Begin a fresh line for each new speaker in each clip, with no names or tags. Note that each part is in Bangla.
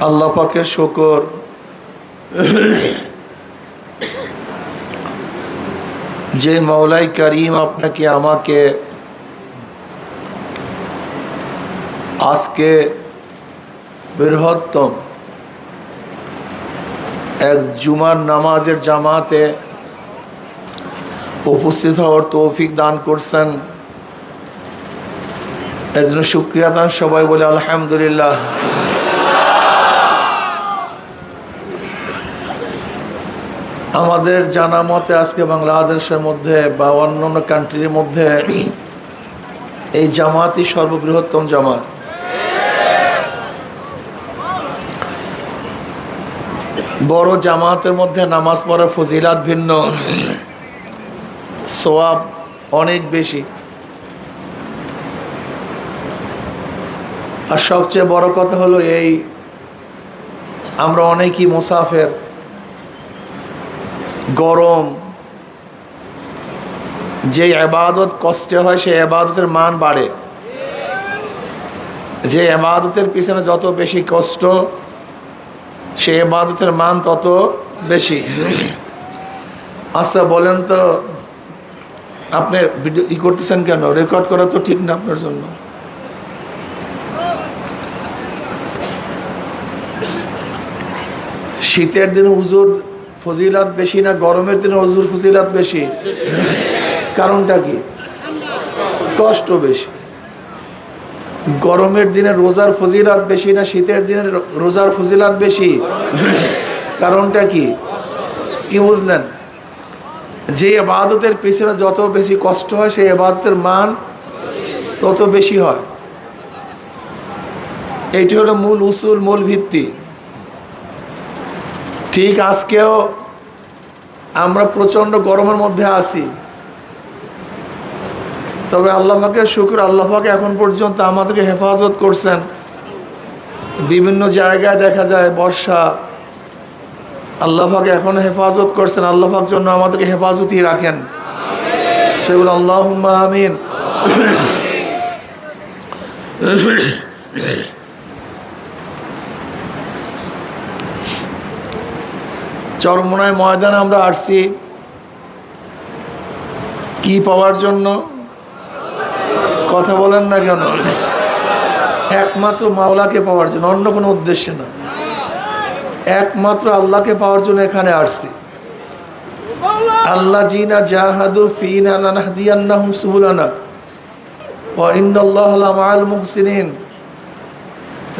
আল্লাহ পাকের শুকর যে মৌলাই করিম আপনাকে আমাকে আজকে বৃহত্তম এক জুমার নামাজের জামাতে উপস্থিত হওয়ার তৌফিক দান করছেন, এর জন্য শুকরিয়া দান। সবাই বলে আলহামদুলিল্লাহ। আমাদের জানা মতে আজকে বাংলাদেশের মধ্যে বা অন্যান্য কান্ট্রির মধ্যে এই জামাতই সর্ববৃহত্তম জামাত। বড় জামাতের মধ্যে নামাজ পড়ার ফজিলাত ভিন্ন, সওয়াব অনেক বেশি। আর সবচেয়ে বড় কথা হলো এই, আমরা অনেকই মুসাফির, গরম, যে ইবাদত কষ্টে হয় সেই ইবাদতের মান বাড়ে। যে ইবাদতের পিছনে যত বেশি কষ্ট সেই ইবাদতের মান তত বেশি। আচ্ছা বলেন তো, আপনি ভিডিও করতেছেন কেন? রেকর্ড করা তো ঠিক না আপনার জন্য। শীতের দিনে হুজুর ফজিলাত বেশি না গরমের দিনে হুজুর ফজিলাত বেশি? কারণটা কি? কষ্ট বেশি। গরমের দিনে রোজার ফজিলাত বেশি না শীতের দিনে রোজার ফজিলাত বেশি? কারণটা কি? কি বুঝলেন? যে ইবাদতের পিছনে যত বেশি কষ্ট হয় সেই ইবাদতের মান তত বেশি হয়। এইটি হলো মূল উসুল, মূল ভিত্তি। ঠিক আজকেও আমরা প্রচণ্ড গরমের মধ্যে আছি, তবে আল্লাহ পাকের শুকর, আল্লাহ পাক এখন পর্যন্ত আমাদেরকে হেফাজত করছেন। বিভিন্ন জায়গায় দেখা যায় বর্ষা, আল্লাহ পাক এখন হেফাজত করছেন। আল্লাহ পাক জন্য আমাদেরকে হেফাজতই রাখেন, সেগুলো আল্লাহুম্মা আমিন। চরমোনাই ময়দানে আমরা আসছি কি পাওয়ার জন্য? কথা বলেন না কেন? একমাত্র মাওলাকে পাওয়ার জন্য, অন্য কোনো উদ্দেশ্যে না। একমাত্র আল্লাহকে পাওয়ার জন্য এখানে আসছি। আল্লাযীনা জাহাদু ফীনা লানাহদিয়ান্নাহুম সুবুলানা ওয়া ইন্নাল্লাহা লামাআল মুহসিনিন।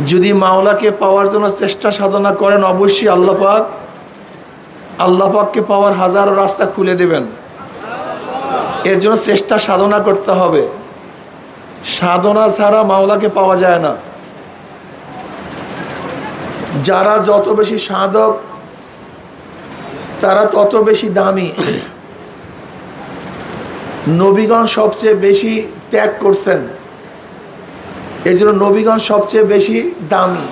যদি মাওলাকে পাওয়ার জন্য চেষ্টা সাধনা করেন, অবশ্যই আল্লাহ পাককে পাওয়ার হাজারো রাস্তা খুলে দেবেন। এর জন্য চেষ্টা সাধনা করতে হবে। সাধনা ছাড়া মাওলাকে পাওয়া যায় না। যারা যত বেশি সাধক তারা তত বেশি দামি। নবীগণ সবচেয়ে বেশি ত্যাগ করছেন, এর জন্য নবীগণ সবচেয়ে বেশি দামি।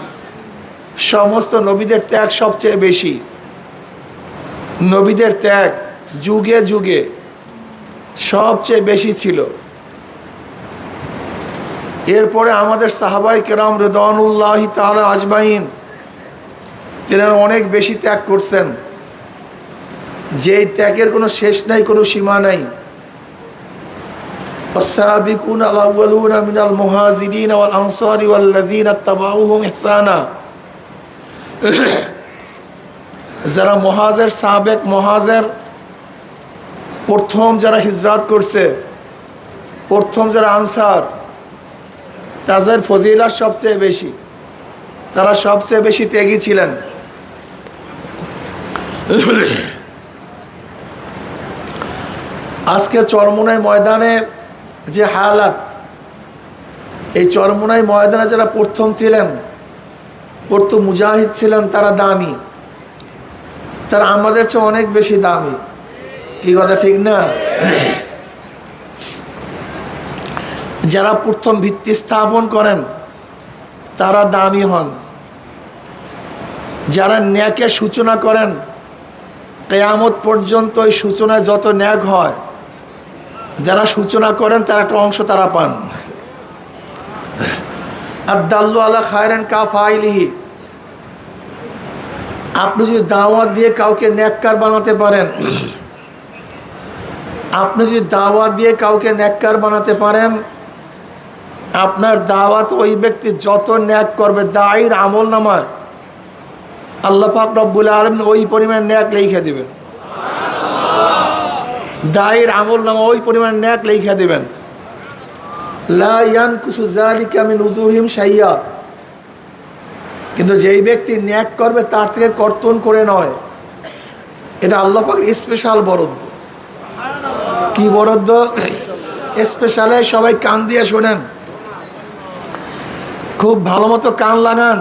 সমস্ত নবীদের ত্যাগ সবচেয়ে বেশি। নবীদের ত্যাগ যুগে যুগে সবচেয়ে বেশি ছিল। এরপরে আমাদের সাহাবায়ে কেরাম রিদওয়ানুল্লাহি তাআলা আজমাইন, তেনারা অনেক বেশি ত্যাগ করছেন, যেই ত্যাগের কোনো শেষ নাই, কোনো সীমা নাই। والسابقون الأولون من المهاجرين والأنصار والذين اتبعوهم إحسانا। যারা মুহাজির, সাবেক মুহাজির, প্রথম যারা হিজরত করছে, প্রথম যারা আনসার, তাদের ফজিলত সবচেয়ে বেশি। তারা সবচেয়ে বেশি ত্যাগী ছিলেন। আজকে চরমোনাই ময়দানের যে হালাত, এই চরমোনাই ময়দানে যারা প্রথম ছিলেন, প্রথম মুজাহিদ ছিলেন, তারা দামি। তারা আমাদের চেয়ে অনেক বেশি দামি। কি কথা ঠিক না? যারা প্রথম ভিত্তি স্থাপন করেন তারা দামি হন। যারা ন্যাকের সূচনা করেন, কিয়ামত পর্যন্ত ওই সূচনায় যত ন্যাক হয়, যারা সূচনা করেন তার একটা অংশ তারা পান। আদ-দাল্লু আলা খায়রিন কাফাইলিহি। আপনি যদি দাওয়াত দিয়ে কাউকে নেককার বানাতে পারেন, আপনি যদি দাওয়াত দিয়ে কাউকে নেককার বানাতে পারেন, আপনার দাওয়াত ওই ব্যক্তি যত নেক করবে দায়ের আমল নামায় আল্লাহ পাক রব্বুল আলামিন ওই পরিমাণ নেক লিখে দিবেন। দায়ের আমল নামা ওই পরিমাণ নেক লিখে দিবেন। লা ইয়ানকুসু যালিকা মিন উজুরিহিম শাইয়্যা। কিন্তু যেই ব্যক্তি নেক করবে তার থেকে কর্তন করে নয়, এটা আল্লাহ পাকের স্পেশাল বরাদ্দ। কি বরাদ্দ? স্পেশালে সবাই কান দিয়ে শোনেন, খুব ভালো মতো কান লাগান।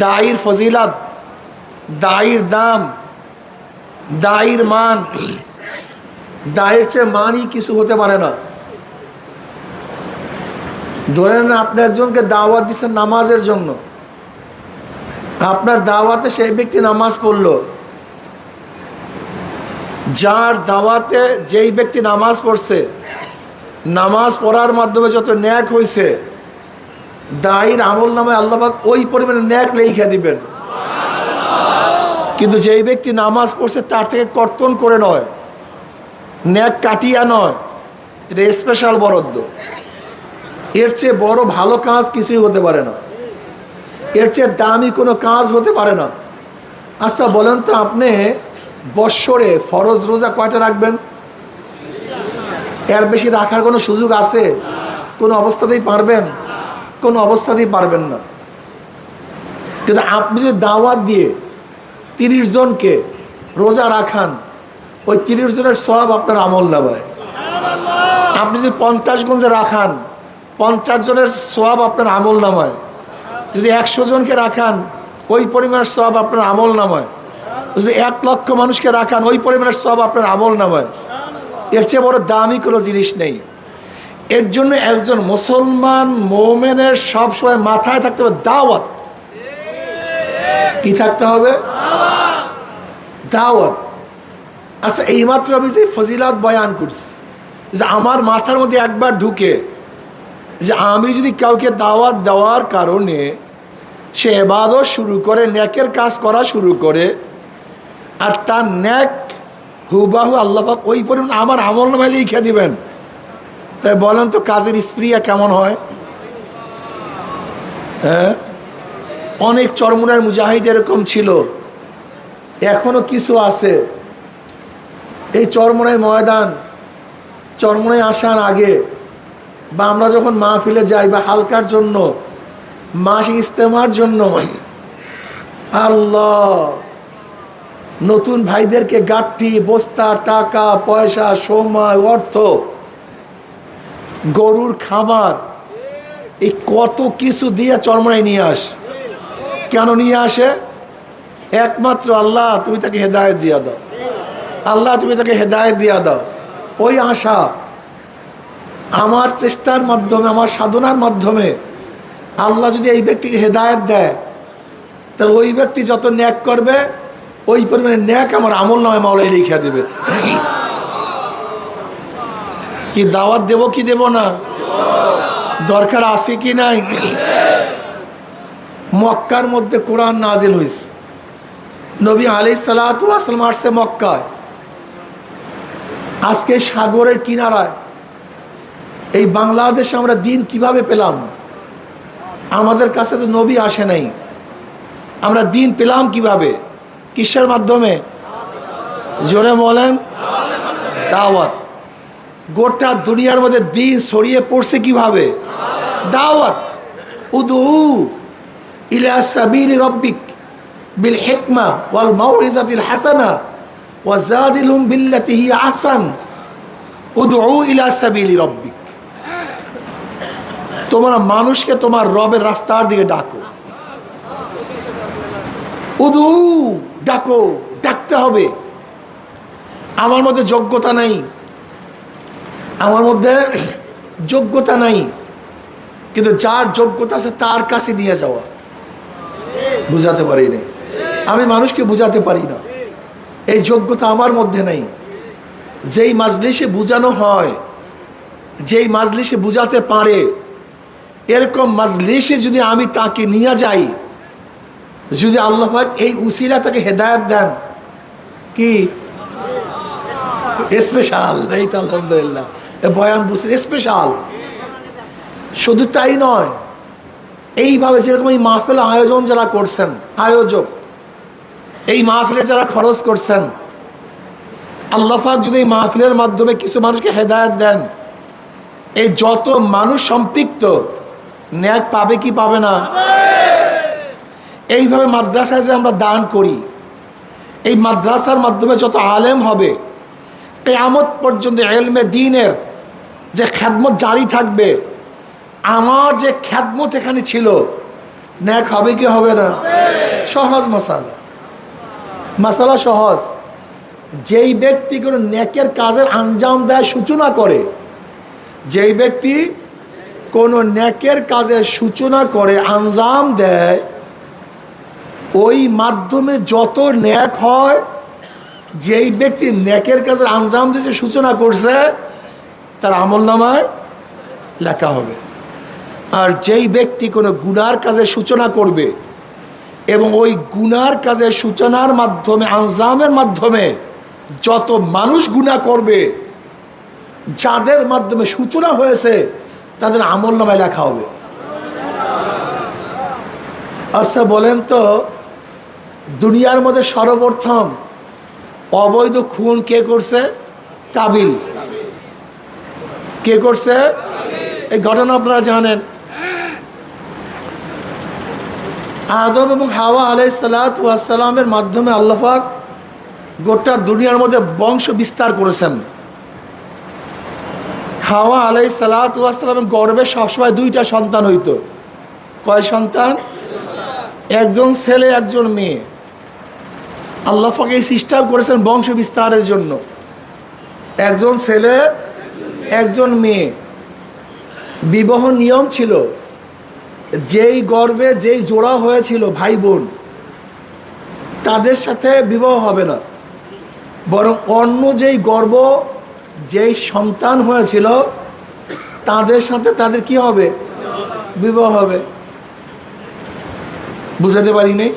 দায়ের ফজিলত, দায়ের দাম, দায়ের মান, দায়ের চেয়ে মানই কিছু হতে পারে না। ধরেন আপনি একজনকে দাওয়াত দিচ্ছেন নামাজের জন্য, আপনার দাওয়াতে সেই ব্যক্তি নামাজ পড়লো, যার দাওয়াতে যেই ব্যক্তি নামাজ পড়ছে, নামাজ পড়ার মাধ্যমে যত ন্যাক হয়েছে দায়ের আমল নামে আল্লাহ পাক ওই পরিমাণে ন্যাক লিখে দিবেন। কিন্তু যেই ব্যক্তি নামাজ পড়ছে তার থেকে কর্তন করে নয়, ন্যাক কাটিয়া নয়, এটা স্পেশাল বরাদ্দ। এর চেয়ে বড় ভালো কাজ কিছুই হতে পারে না, এর চেয়ে দামি কোনো কাজ হতে পারে না। আচ্ছা বলেন তো, আপনি বৎসরে ফরজ রোজা কয়টা রাখবেন? এর বেশি রাখার কোনো সুযোগ আছে? কোনো অবস্থাতেই পারবেন? কোনো অবস্থাতেই পারবেন না। কিন্তু আপনি যদি দাওয়াত দিয়ে 30 জনকে রোজা রাখান, ওই 30 জনের সওয়াব আপনার আমল নামায়। আপনি যদি 50 গঞ্জে রাখান, 50 জনের সওয়াব আপনার আমল নামায়। যদি 100 জনকে রাখান, ওই পরিমাণের সওয়াব আপনার আমল নামায়। যদি 1 লক্ষ মানুষকে রাখান, ওই পরিমাণের সওয়াব আপনার আমল নামায়। এর চেয়ে বড় দামি কোনো জিনিস নেই। এর জন্য একজন মুসলমান মোমেনের সবসময় মাথায় থাকতে হবে দাওয়াত। কি থাকতে হবে? দাওয়াত। আচ্ছা, এইমাত্র আমি যে ফজিলাত বয়ান করছি, যে আমার মাথার মধ্যে একবার ঢুকে যে আমি যদি কাউকে দাওয়াত দেওয়ার কারণে সে ইবাদত শুরু করে, নেকের কাজ করা শুরু করে, আর তার নেক হুবাহু আল্লাহ পাক ওই পরিমাণ আমার আমল নামায় লিখে দিবেন, তাই বলেন তো কাজের স্প্রিয়া কেমন হয়? হ্যাঁ, অনেক চরমুনার মুজাহিদ এরকম ছিল, এখনো কিছু আছে। এই চরমুনাই ময়দান, চরমুনাই আসার আগে বা আমরা যখন মাহফিলে যাই বা হালকার জন্য, মাসিক ইজতেমার জন্য, আল্লাহ নতুন ভাইদেরকে গাঠি, বস্তা, টাকা পয়সা, সময়, অর্থ, গরুর খাবার, এই কত কিছু দিয়ে চরমনায় নিয়ে আসে। কেন নিয়ে আসে? একমাত্র আল্লাহ তুমি তাকে হেদায়েত দিয়া দাও, আল্লাহ তুমি তাকে হেদায়েত দিয়া দাও। ওই আশা, আমার চেষ্টার মাধ্যমে, আমার সাধনার মাধ্যমে আল্লাহ যদি এই ব্যক্তিকে হেদায়েত দেয়, তাহলে ওই ব্যক্তি যত ন্যাক করবে ওই পরিমাণে ন্যাক আমার আমল নামে মাওলাই লিখে দেবে। কি দাওয়াত দেব কি দেব না? দরকার আছে কি নাই? মক্কার মধ্যে কোরআন নাজিল হয়েছে, নবী আলাইহিস সালাতু ওয়াস সালাম আসছে মক্কায়। আজকে সাগরের কিনারায় এই বাংলাদেশে আমরা দিন কিভাবে পেলাম? আমাদের কাছে তো নবী আসে নাই, আমরা দিন পেলাম কিভাবে? কিসের মাধ্যমে? জোরে বলেন, দাওয়াত। গোটা দুনিয়ার মধ্যে দিন ছড়িয়ে পড়ছে কিভাবে? দাওয়াত। উদু ইলা সাবিলি রাব্বিক বিল হিকমা ওয়াল মাউইজাতিল হাসানা ওয়া জাদিলহুম বিল্লাতি হিয়া আহসান উদু ইলা সাবিলি রাব্বিক। তোমরা মানুষকে তোমার রবের রাস্তার দিকে ডাকো। উদু, ডাকো, ডাকতে হবে। আমার মধ্যে যোগ্যতা নাই, আমার মধ্যে যোগ্যতা নাই, কিন্তু যার যোগ্যতা আছে তার কাছে নিয়ে যাওয়া। বুঝাতে পারি না, আমি মানুষকে বুঝাতে পারি না, এই যোগ্যতা আমার মধ্যে নাই। যেই মাজলিসে বুঝানো হয়, যেই মাজলিসে বুঝাতে পারে, এরকম মাজলিসে যদি আমি তাকে নিয়ে যাই, যদি আল্লাহ পাক এই উসিলা তাকে হেদায়েত দেন, কি স্পেশাল, এই তো আলহামদুলিল্লাহ বয়ান বুঝছেন, স্পেশাল। শুধু তাই নয়, এইভাবে যেরকম এই মাহফিল আয়োজন যারা করছেন, আয়োজক, এই মাহফিলে যারা খরচ করছেন, আল্লাহ পাক যদি এই মাহফিলের মাধ্যমে কিছু মানুষকে হেদায়েত দেন, এই যত মানুষ সম্পৃক্ত ন্যাক পাবে কি পাবে না? এইভাবে মাদ্রাসায় যে আমরা দান করি, এই মাদ্রাসার মাধ্যমে যত আলেম হবে, কিয়ামত পর্যন্ত ইলমে দ্বীনের যে খেদমত জারি থাকবে, আমার যে খেদমত এখানে ছিল, ন্যাক হবে কি হবে না? সহজ মাসালা, মাসালা সহজ। যেই ব্যক্তি কোনো ন্যাকের কাজের আঞ্জাম দেয়, সূচনা করে, যেই ব্যক্তি কোনো ন্যাকের কাজের সূচনা করে, আঞ্জাম দেয়, ওই মাধ্যমে যত ন্যাক হয়, যেই ব্যক্তি ন্যাকের কাজের আঞ্জাম দিয়েছে, সূচনা করছে, তার আমলনামায় লেখা হবে। আর যেই ব্যক্তি কোনো গুনার কাজের সূচনা করবে এবং ওই গুনার কাজের সূচনার মাধ্যমে, আঞ্জামের মাধ্যমে যত মানুষ গুনাহ করবে, যাদের মাধ্যমে সূচনা হয়েছে, তাদের আমলনামায় লেখা হবে। আচ্ছা বলেন তো, দুনিয়ার মধ্যে সর্বপ্রথম অবৈধ খুন কে করছে? কাবিল। কে করছে? এই ঘটনা আপনারা জানেন। আদম এবং হাওয়া আলাইহিসসালামের মাধ্যমে আল্লাহ পাক গোটা দুনিয়ার মধ্যে বংশ বিস্তার করেছেন। হাওয়া আলাইহিসসালামের গর্ভে সবসময় দুইটা সন্তান হইতো। কয় সন্তান? একজন ছেলে, একজন মেয়ে। আল্লাহ পাক এই সিস্টেম করেছেন বংশ বিস্তারের জন্য। একজন ছেলে, একজন মেয়ে। বিবাহ নিয়ম ছিল, যেই গর্ভে যেই জোড়া হয়েছিল ভাই বোন, তাদের সাথে বিবাহ হবে না, বরং অন্য যেই গর্ভ, যেই সন্তান হয়েছিল, তাদের সাথে তাদের কি হবে? বিবাহ হবে। বুঝাতে পারিনি?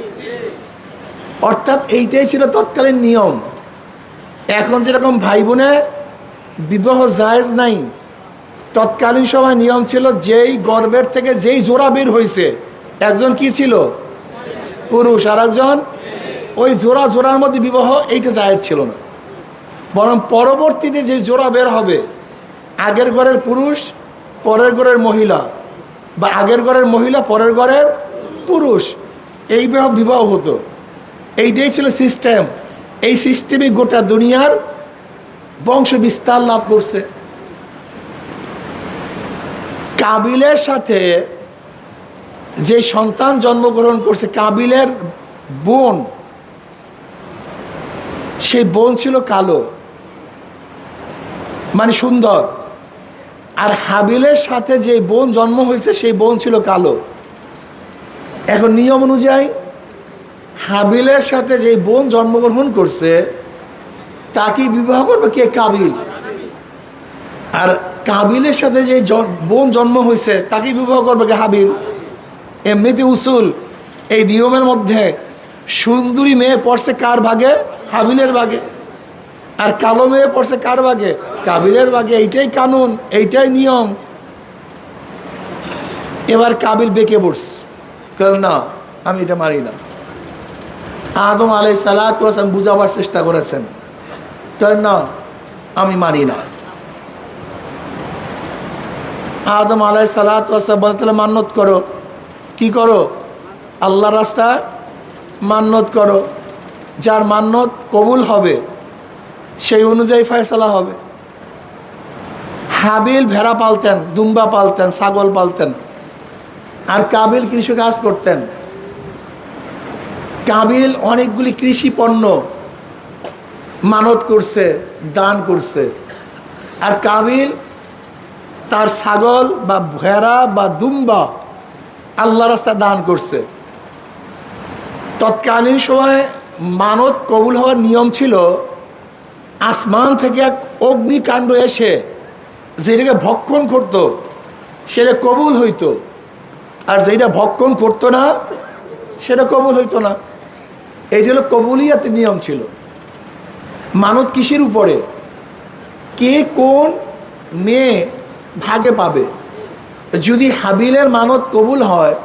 অর্থাৎ এইটাই ছিল তৎকালীন নিয়ম। এখন যেরকম ভাই বোনে বিবাহ জায়েজ নাই, তৎকালীন সময় নিয়ম ছিল, যেই গর্ভের থেকে যেই জোড়া বের হয়েছে, একজন কি ছিল? পুরুষ, আর একজন, ওই জোড়ার মধ্যে বিবাহ, এইটা জায়েজ ছিল না। বরং পরবর্তীতে যে জোড়া বের হবে, আগের ঘরের পুরুষ, পরের ঘরের মহিলা, বা আগের ঘরের মহিলা, পরের ঘরের পুরুষ, এই বিবাহ হতো। এইটাই ছিল সিস্টেম। এই সিস্টেমে গোটা দুনিয়ার বংশ বিস্তার লাভ করছে। কাবিলের সাথে যে সন্তান জন্মগ্রহণ করছে, কাবিলের বোন, সেই বোন ছিল কালো, মানে সুন্দর। আর হাবিলের সাথে যে বোন জন্ম হয়েছে, সেই বোন ছিল কালো। এখন নিয়ম অনুযায়ী হাবিলের সাথে যে বোন জন্মগ্রহণ করছে, তাকে বিবাহ করবে কে? কাবিল। আর কাবিলের সাথে যে বোন জন্ম হয়েছে, তাকে বিবাহ করবে কে? হাবিল। এমনিতে উসুল, এই নিয়মের মধ্যে সুন্দরী মেয়ে পড়ছে কার ভাগে? হাবিলের ভাগে। আর কালো মেয়ে পড়ছে কার ভাগে? কাবিলের ভাগে। এইটাই কানুন, এইটাই নিয়ম। এবার কাবিল বেঁকে পড়ছে, না আমি এটা মানি না। আদম আলাইহিসসালাম বুঝাবার চেষ্টা করেছেন, না আমি মানি না। আদম আলাইহিসসালাম বলতে, মান্নত করো। কি করো? আল্লাহর রাস্তায় মান্নত করো। যার মান্নত কবুল হবে, সেই অনুযায়ী ফয়সালা হবে। হাবিল ভেড়া পালতেন, দুম্বা পালতেন, ছাগল পালতেন, আর কাবিল কৃষিকাজ করতেন। কাবিল অনেকগুলি কৃষি পণ্য মানত করছে, দান করছে। আর কাবিল তার ছাগল বা ভেড়া বা দুম্বা আল্লাহ রাস্তায় দান করছে। তৎকালীন সময়ে মানত কবুল হওয়ার নিয়ম ছিল, আসমান থেকে এক অগ্নিকাণ্ড এসে যেটাকে ভক্ষণ করত, সেটা কবুল হইতো। আর যেটা ভক্ষণ করতো না, সেটা কবুল হইতো না। এই হলো কবুলিয়াতের নিয়ম ছিল। মানত কিসের উপরে? কে কোন মেয়ে ভাগে পাবে। যদি হাবিলের মানত কবুল হয়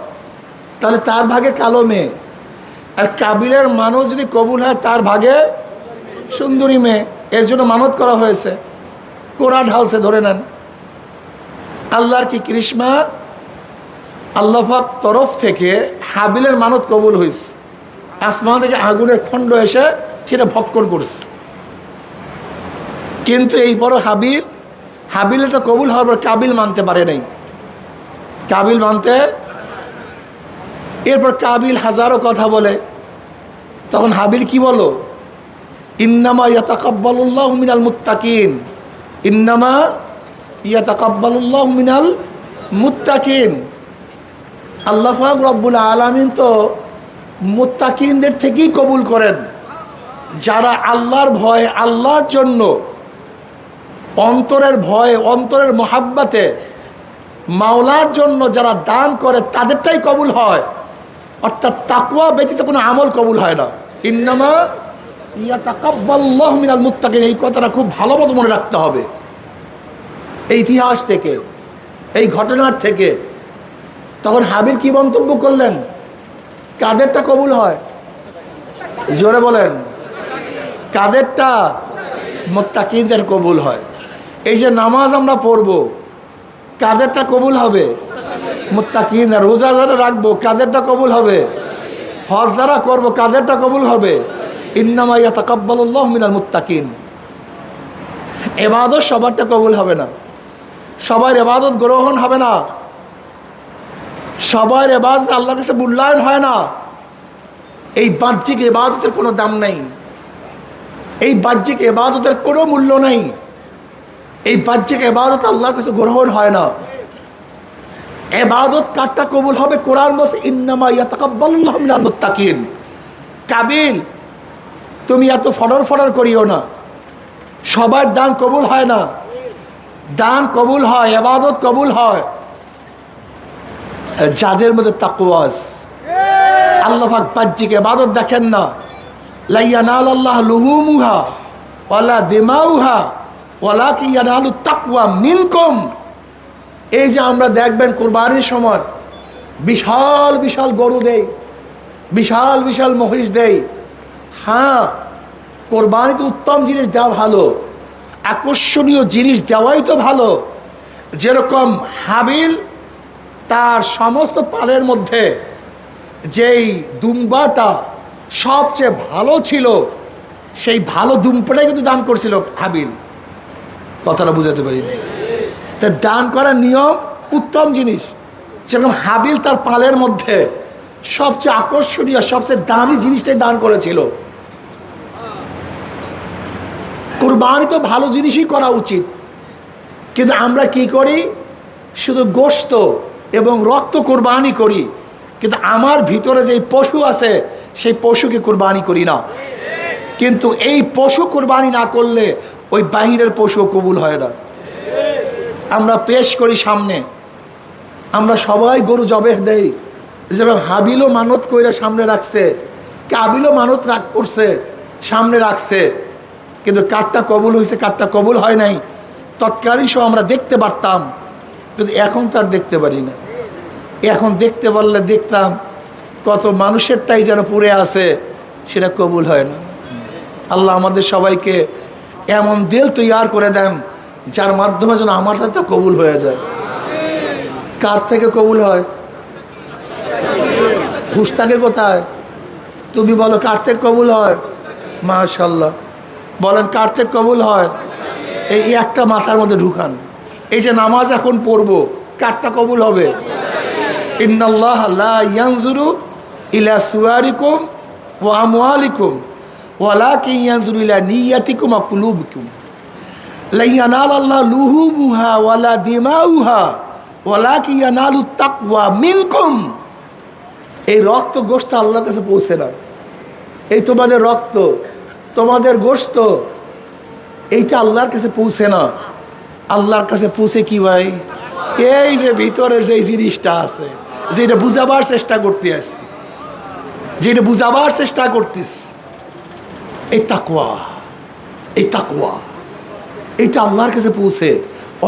তাহলে তার ভাগে কালো মেয়ে, আর কাবিলের মানত যদি কবুল হয় তার ভাগে সুন্দরী মেয়ে। এর জন্য মানত করা হয়েছে, কোরা ঢালছে, ধরে নেন। আল্লাহর কি কৃষ্মা, আল্লাহ পাক তরফ থেকে হাবিলের মানত কবুল হয়েছে। আসমান থেকে আগুনের খণ্ড এসে সেটা ভক্ষণ করছে। কিন্তু এই পরও হাবিল এটা কবুল হওয়ার পর কাবিল মানতে পারে নাই। কাবিল মানতে, এরপর কাবিল হাজারো কথা বলে। তখন হাবিল কি বলো? ইন্নামা ইয়াতাকাব্বালুল্লাহু মিনাল মুত্তাকিন, ইন্নামা ইয়াতাকাব্বালুল্লাহু মিনাল মুত্তাকিন। আল্লাহ পাক রব্বুল আলামিন তো মুত্তাকিনদের থেকেই কবুল করেন। যারা আল্লাহর ভয়, আল্লাহর জন্য অন্তরের ভয়, অন্তরের মহাব্বাতে মাওলার জন্য যারা দান করে তাদেরটাই কবুল হয়। অর্থাৎ তাকওয়া ব্যতীত কোনো আমল কবুল হয় না। ইন্নামা ইয়াতাকাব্বালুল্লাহু মিনাল মুত্তাকিন, এই কথাটা খুব ভালো মতো মনে রাখতে হবে। এই ইতিহাস থেকে, এই ঘটনার থেকে তখন হাবিল কি মন্তব্য করলেন? কাদেরটা কবুল হয়? জোরে বলেন, কাদেরটা? মুত্তাকিনদের কবুল হয়। এই যে নামাজ আমরা পড়ব, কাদেরটা কবুল হবে? মুত্তাকিন। রোজা যারা রাখবো, কাদেরটা কবুল হবে? হজ যারা করবো, কাদেরটা কবুল হবে? ইন্নামা ইয়াতাকাব্বালুল্লাহু মিনাল মুত্তাকিন। ইবাদত সবারটা কবুল হবে না, সবার ইবাদত গ্রহণ হবে না, সবার ইবাদত আল্লাহর কাছে মূল্যায়ন হয় না। এই বাহ্যিক ইবাদতের কোনো দাম নাই, এই বাহ্যিক ইবাদতের কোনো মূল্য নাই। এই বাহ্যিক ইবাদত আল্লাহর কাছে গ্রহণ হয় না। ইবাদত কারটা কবুল হবে? কোরআন বলছে ইন্নামা ইয়াতাকাব্বালুল্লাহু মিনাল মুত্তাকিন। কাবিল, তুমি এত ফডর করিও না, সবার দান কবুল হয় না। দান কবুল হয়, ইবাদত কবুল হয় যাদের মধ্যে তাকওয়া আছে। আল্লাহ পাক বাহ্যিক ইবাদত দেখেন না। লা ইয়ানালাল্লাহু লুহুমুহা ওয়ালা দিমাউহা ওয়ালাকিন ইয়ানালুত তাকওয়া মিনকুম। এই যে আমরা দেখবেন কুরবানির সময় বিশাল বিশাল গরু দেই, বিশাল বিশাল মহিষ দেই। হ্যাঁ, কোরবানিতে উত্তম জিনিস দেওয়া ভালো, আকর্ষণীয় জিনিস দেওয়াই তো ভালো। যেরকম হাবিল তার সমস্ত পালের মধ্যে যেই দুম্বাটা সবচেয়ে ভালো ছিল, সেই ভালো দুম্বাটাই কিন্তু দান করছিল হাবিল। কথাটা বুঝাতে পারি? তা দান করার নিয়ম উত্তম জিনিস। যেরকম হাবিল তার পালের মধ্যে সবচেয়ে আকর্ষণীয়, সবচেয়ে দামি জিনিসটাই দান করেছিল। কুরবানি তো ভালো জিনিসই করা উচিত, কিন্তু আমরা কি করি? শুধু গোশত এবং রক্ত কুরবানি করি, কিন্তু আমার ভিতরে যে পশু আছে সেই পশুকে কুরবানি করি না। কিন্তু এই পশু কুরবানি না করলে ওই বাহিরের পশু কবুল হয় না। আমরা পেশ করি সামনে, আমরা সবাই গরু জবেহ দেই। যেরকম হাবিলও মানত কইরা সামনে রাখছে, কাবিলও মানত করছে সামনে রাখছে, কিন্তু কারটা কবুল হয়েছে কারটা কবুল হয় নাই তৎকালীন সব আমরা দেখতে পারতাম, কিন্তু এখন তো আর দেখতে পারি না। এখন দেখতে পারলে দেখতাম কত মানুষেরটাই যেন পুড়ে আছে, সেটা কবুল হয় না। আল্লাহ আমাদের সবাইকে এমন দিল তৈয়ার করে দেন যার মাধ্যমে যেন আমার সাথে কবুল হয়ে যায়। কার থেকে কবুল হয়? ঘুষ থাকে কোথায়? তুমি বলো কার থেকে কবুল হয়? মাশাআল্লাহ, বলেন কার থেকে কবুল হয়? এই একটা মাথার মধ্যে ঢুকান। এই যে নামাজ এখন পড়বো, কারটা কবুল হবে? ইন্নাল্লাহ লা ইয়ানজুরু ইলা সুয়ারিকুম ওয়া আমওয়ালিকুম ওয়ালাকিন ইয়ানজুরু ইলা নিয়াতিকুম ওয়া কুলুবিকুম। লা ইয়ানালাল্লাহু লুহুমুহা ওয়ালা দিমাউহা ওয়ালাকিন ইয়ানালুত তাকওয়া মিনকুম। এই রক্ত গোশত আল্লাহর কাছে পৌঁছে না। এই তোমাদের রক্ত, তোমাদের গোশত, এইটা আল্লাহর কাছে পৌঁছে না। আল্লাহর কাছে পৌঁছে কি ভাই? এই যে ভিতরের যে জিনিসটা আছে, যেটা বুঝাবার চেষ্টা করতে আছে, যেটা বুঝাবার চেষ্টা করতিস। এই তাকওয়া, এই তাকওয়া এটা আল্লাহর কাছে পৌঁছে,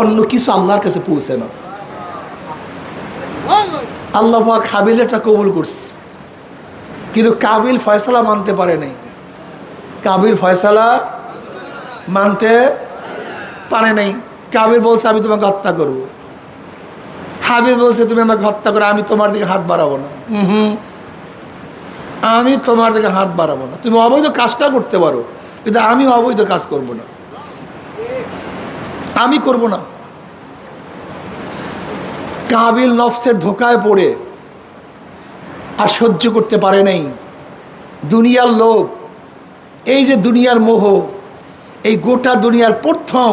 অন্য কিছু আল্লাহর কাছে পৌঁছে না। আল্লাহ পাক হাবিলটা কবুল করছে, কিন্তু কাবিল ফয়সালা মানতে পারে নাই। কাবিল ফয়সালা মানতে পারে নাই। কাবিল বলছে আমি তোমাকে হত্যা করব। হাবিল বলছে তুমি আমাকে হত্যা করো, আমি তোমার দিকে হাত বাড়াবো না। আমি তোমার দিকে হাত বাড়াবো না। তুমি অবৈধ কাজটা করতে পারো, কিন্তু আমি অবৈধ কাজ করব না, আমি করব না। কাবিল নফসের ধোকায় পড়ে আর সহ্য করতে পারে নাই। দুনিয়ার লোভ, এই যে দুনিয়ার মোহ, এই গোটা দুনিয়ার প্রথম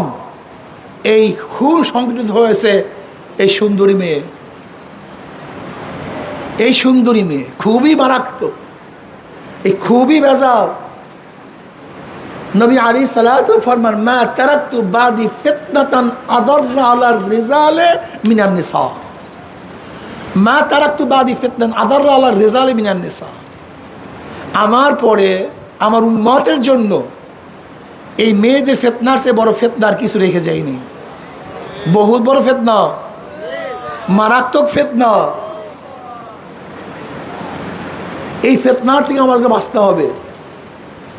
এই খুন সংগঠিত হয়েছে এই সুন্দরী মেয়ে। এই সুন্দরী মেয়ে খুবই মারাত্মক, এই খুবই বেজাল। নবী আলাইহিস সালাতু ফরমান, মা তারাকতু বাদি ফিতনাতান আদাররা আলার রিজালে মিনান নিসা। মা তারাকতু বাদি ফিতনাতান আদাররা আলার রিজালে মিনান নিসা। আমার পরে আমার উম্মতের জন্য এই মেয়েদের ফিতনার চেয়ে বড় ফিতনার কিছু রেখে যায়নি। বহুত বড় ফিতনা, মারাত্মক ফিতনা। এই ফিতনার থেকে আমাদেরকে বাঁচতে হবে।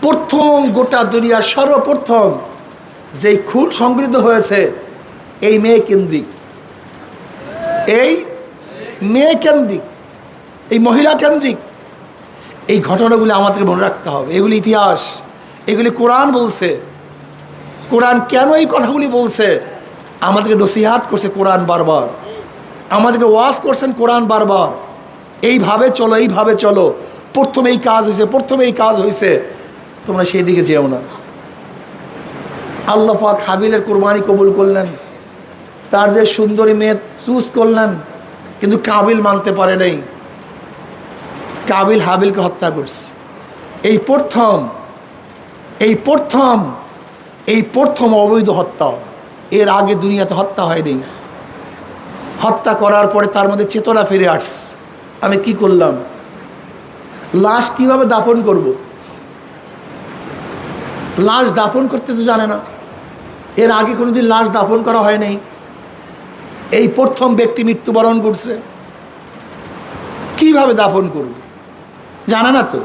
প্রথম গোটা দুনিয়ার সর্বপ্রথম যেই খুন সংগৃহীত হয়েছে এই মেয়ে কেন্দ্রিক, এই মেয়ে কেন্দ্রিক, এই মহিলা কেন্দ্রিক। এই ঘটনাগুলি আমাদের মনে রাখতে হবে। এগুলি ইতিহাস, এগুলি কোরআন বলছে। কোরআন কেন এই কথাগুলি বলছে? আমাদেরকে নসিহাত করছে কোরআন বারবার, আমাদেরকে ওয়াজ করছেন কোরআন বারবার, এইভাবে চলো, এইভাবে চলো। প্রথমে এই কাজ হয়েছে, প্রথমে এই কাজ হয়েছে, তোমরা সেই দিকে যেও না। আল্লাহ পাক হাবিলের কোরবানি কবুল করলেন, তার যে সুন্দরী মেয়ে চুজ করলেন, কিন্তু কাবিল মানতে পারে নাই। কাবিল হাবিলকে হত্যা করছে। এই প্রথম, এই প্রথম, এই প্রথম অবৈধ হত্যা। এর আগে দুনিয়াতে হত্যা হয়নি। হত্যা করার পরে তার মধ্যে চেতনা ফিরে আসছে, আমি কি করলাম, লাশ কিভাবে দাফন করব। লাশ দাফন করতে তো জানে না, এর আগে কোনোদিন লাশ দাফন করা হয় নাই। এই প্রথম ব্যক্তি মৃত্যুবরণ করছে, কিভাবে দাফন করবে জানে না তো।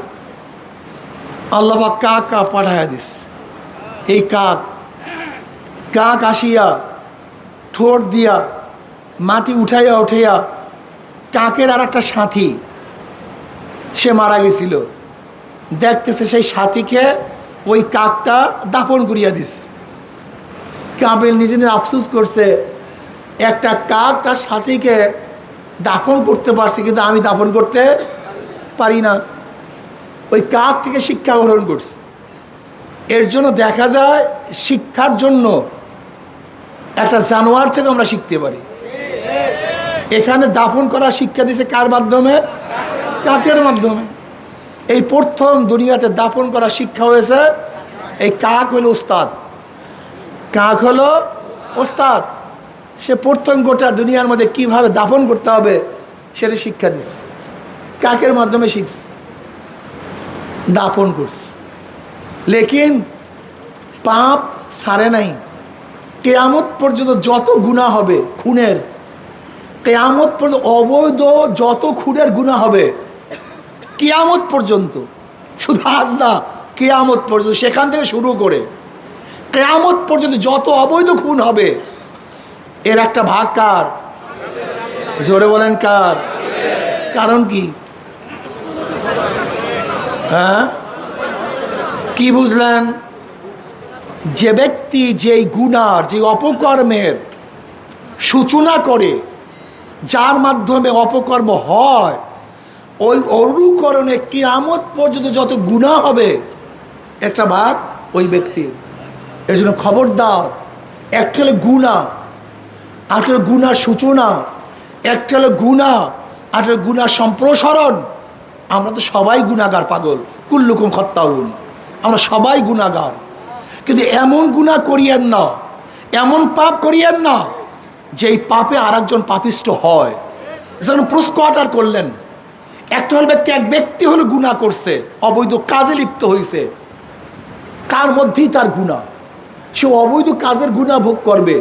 আল্লাহ পাক কাক পাঠাইয়া দিস। এই কাক, কাক আসিয়া ঠোঁট দিয়া মাটি উঠাইয়া উঠাইয়া, কাকের আর একটা সাথী সে মারা গেছিল, দেখতেছে সেই সাথীকে ওই কাকটা দাফন করিয়া দিস। কাবিল নিজে নিজে আফসোস করছে, একটা কাক তার সাথীকে দাফন করতে পারছে, কিন্তু আমি দাফন করতে পারি না। ওই কাক থেকে শিক্ষা গ্রহণ করছে। এর জন্য দেখা যায় শিক্ষার জন্য একটা জানোয়ার থেকে আমরা শিখতে পারি। এখানে দাফন করা শিক্ষা দিয়েছে কার মাধ্যমে? কাকের মাধ্যমে। এই প্রথম দুনিয়াতে দাফন করা শিক্ষা হয়েছে, এই কাক হলো ওস্তাদ। কাক হলো ওস্তাদ। সে প্রথম গোটা দুনিয়ার মধ্যে কিভাবে দাফন করতে হবে সেটা শিক্ষা দিচ্ছে, কাকের মাধ্যমে শিখছে, দাফন করছে। লেকিন পাপ ছাড়ে নাই। কেয়ামত পর্যন্ত যত গুনাহ হবে খুনের, কেয়ামত পর্যন্ত অবৈধ যত খুনের গুনাহ হবে কেয়ামত পর্যন্ত, শুধু আজ না, কেয়ামত পর্যন্ত, সেখান থেকে শুরু করে কেয়ামত পর্যন্ত যত অবৈধ খুন হবে এর একটা ভাগ কার? জোরে বলেন কার? কারণ কি? হ্যাঁ, কি বুঝলেন? যে ব্যক্তি যেই গুনার, যে অপকর্মের সূচনা করে, যার মাধ্যমে অপকর্ম হয়, ওই অনুকরণে কিয়ামত পর্যন্ত যত গুনাহ হবে একটা ভাগ ওই ব্যক্তির। এর জন্য খবরদার, একটা হলো গুনাহ, আর হলো গুনার সূচনা, একটা হলো গুনাহ, আর হলো গুনার সম্প্রসারণ। আমরা তো সবাই গুনাহগার পাগল, কুল্লুকুম খাত্তাউন, আমরা সবাই গুনাহগার। কিন্তু এমন গুনাহ করিয়েন না, এমন পাপ করিয়েন না যেই পাপে আর একজন পাপিষ্ট হয়। যেমন প্রস্কোয়াটার করলেন, একটা হল ব্যক্তি, এক ব্যক্তি হলো গুনাহ করছে, অবৈধ কাজে লিপ্ত হয়েছে, তার মধ্যেই তার গুনাহ, সে অবৈধ কাজের গুনাহ ভোগ করবে।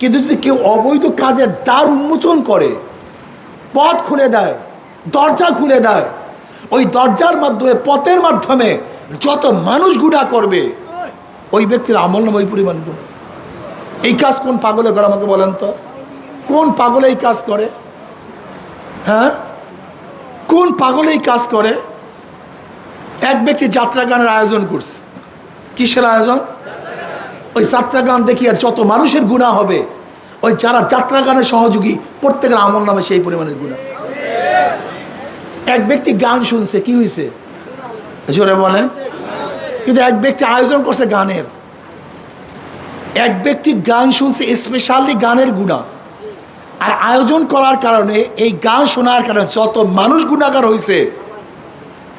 কিন্তু যদি কেউ অবৈধ কাজের দ্বার উন্মোচন করে, পথ খুলে দেয়, দরজা খুলে দেয়, ওই দরজার মাধ্যমে, পথের মাধ্যমে যত মানুষ গুনাহ করবে, ওই ব্যক্তির আমল নামে ওই পরিমাণ গুনাহ। এই কাজ কোন পাগলে করে আমাকে বলেন তো? কোন পাগলে এই কাজ করে? হ্যাঁ, কোন পাগলে এই কাজ করে? এক ব্যক্তি যাত্রা গানের আয়োজন করছে। কিসের আয়োজন? ওই যাত্রা গান দেখিয়ে যত মানুষের গুনাহ হবে, ওই যারা যাত্রা গানের সহযোগী প্রত্যেকের আমল নামে সেই পরিমাণের গুনাহ। এক ব্যক্তি গান শুনছে, কি হয়েছে জোরে বলেন? কিন্তু এক ব্যক্তি আয়োজন করছে গানের, এক ব্যক্তি গান শুনছে, স্পেশালি গানের গুনাহ, আর আয়োজন করার কারণে, এই গান শোনার কারণে যত মানুষ গুনাহগার হয়েছে,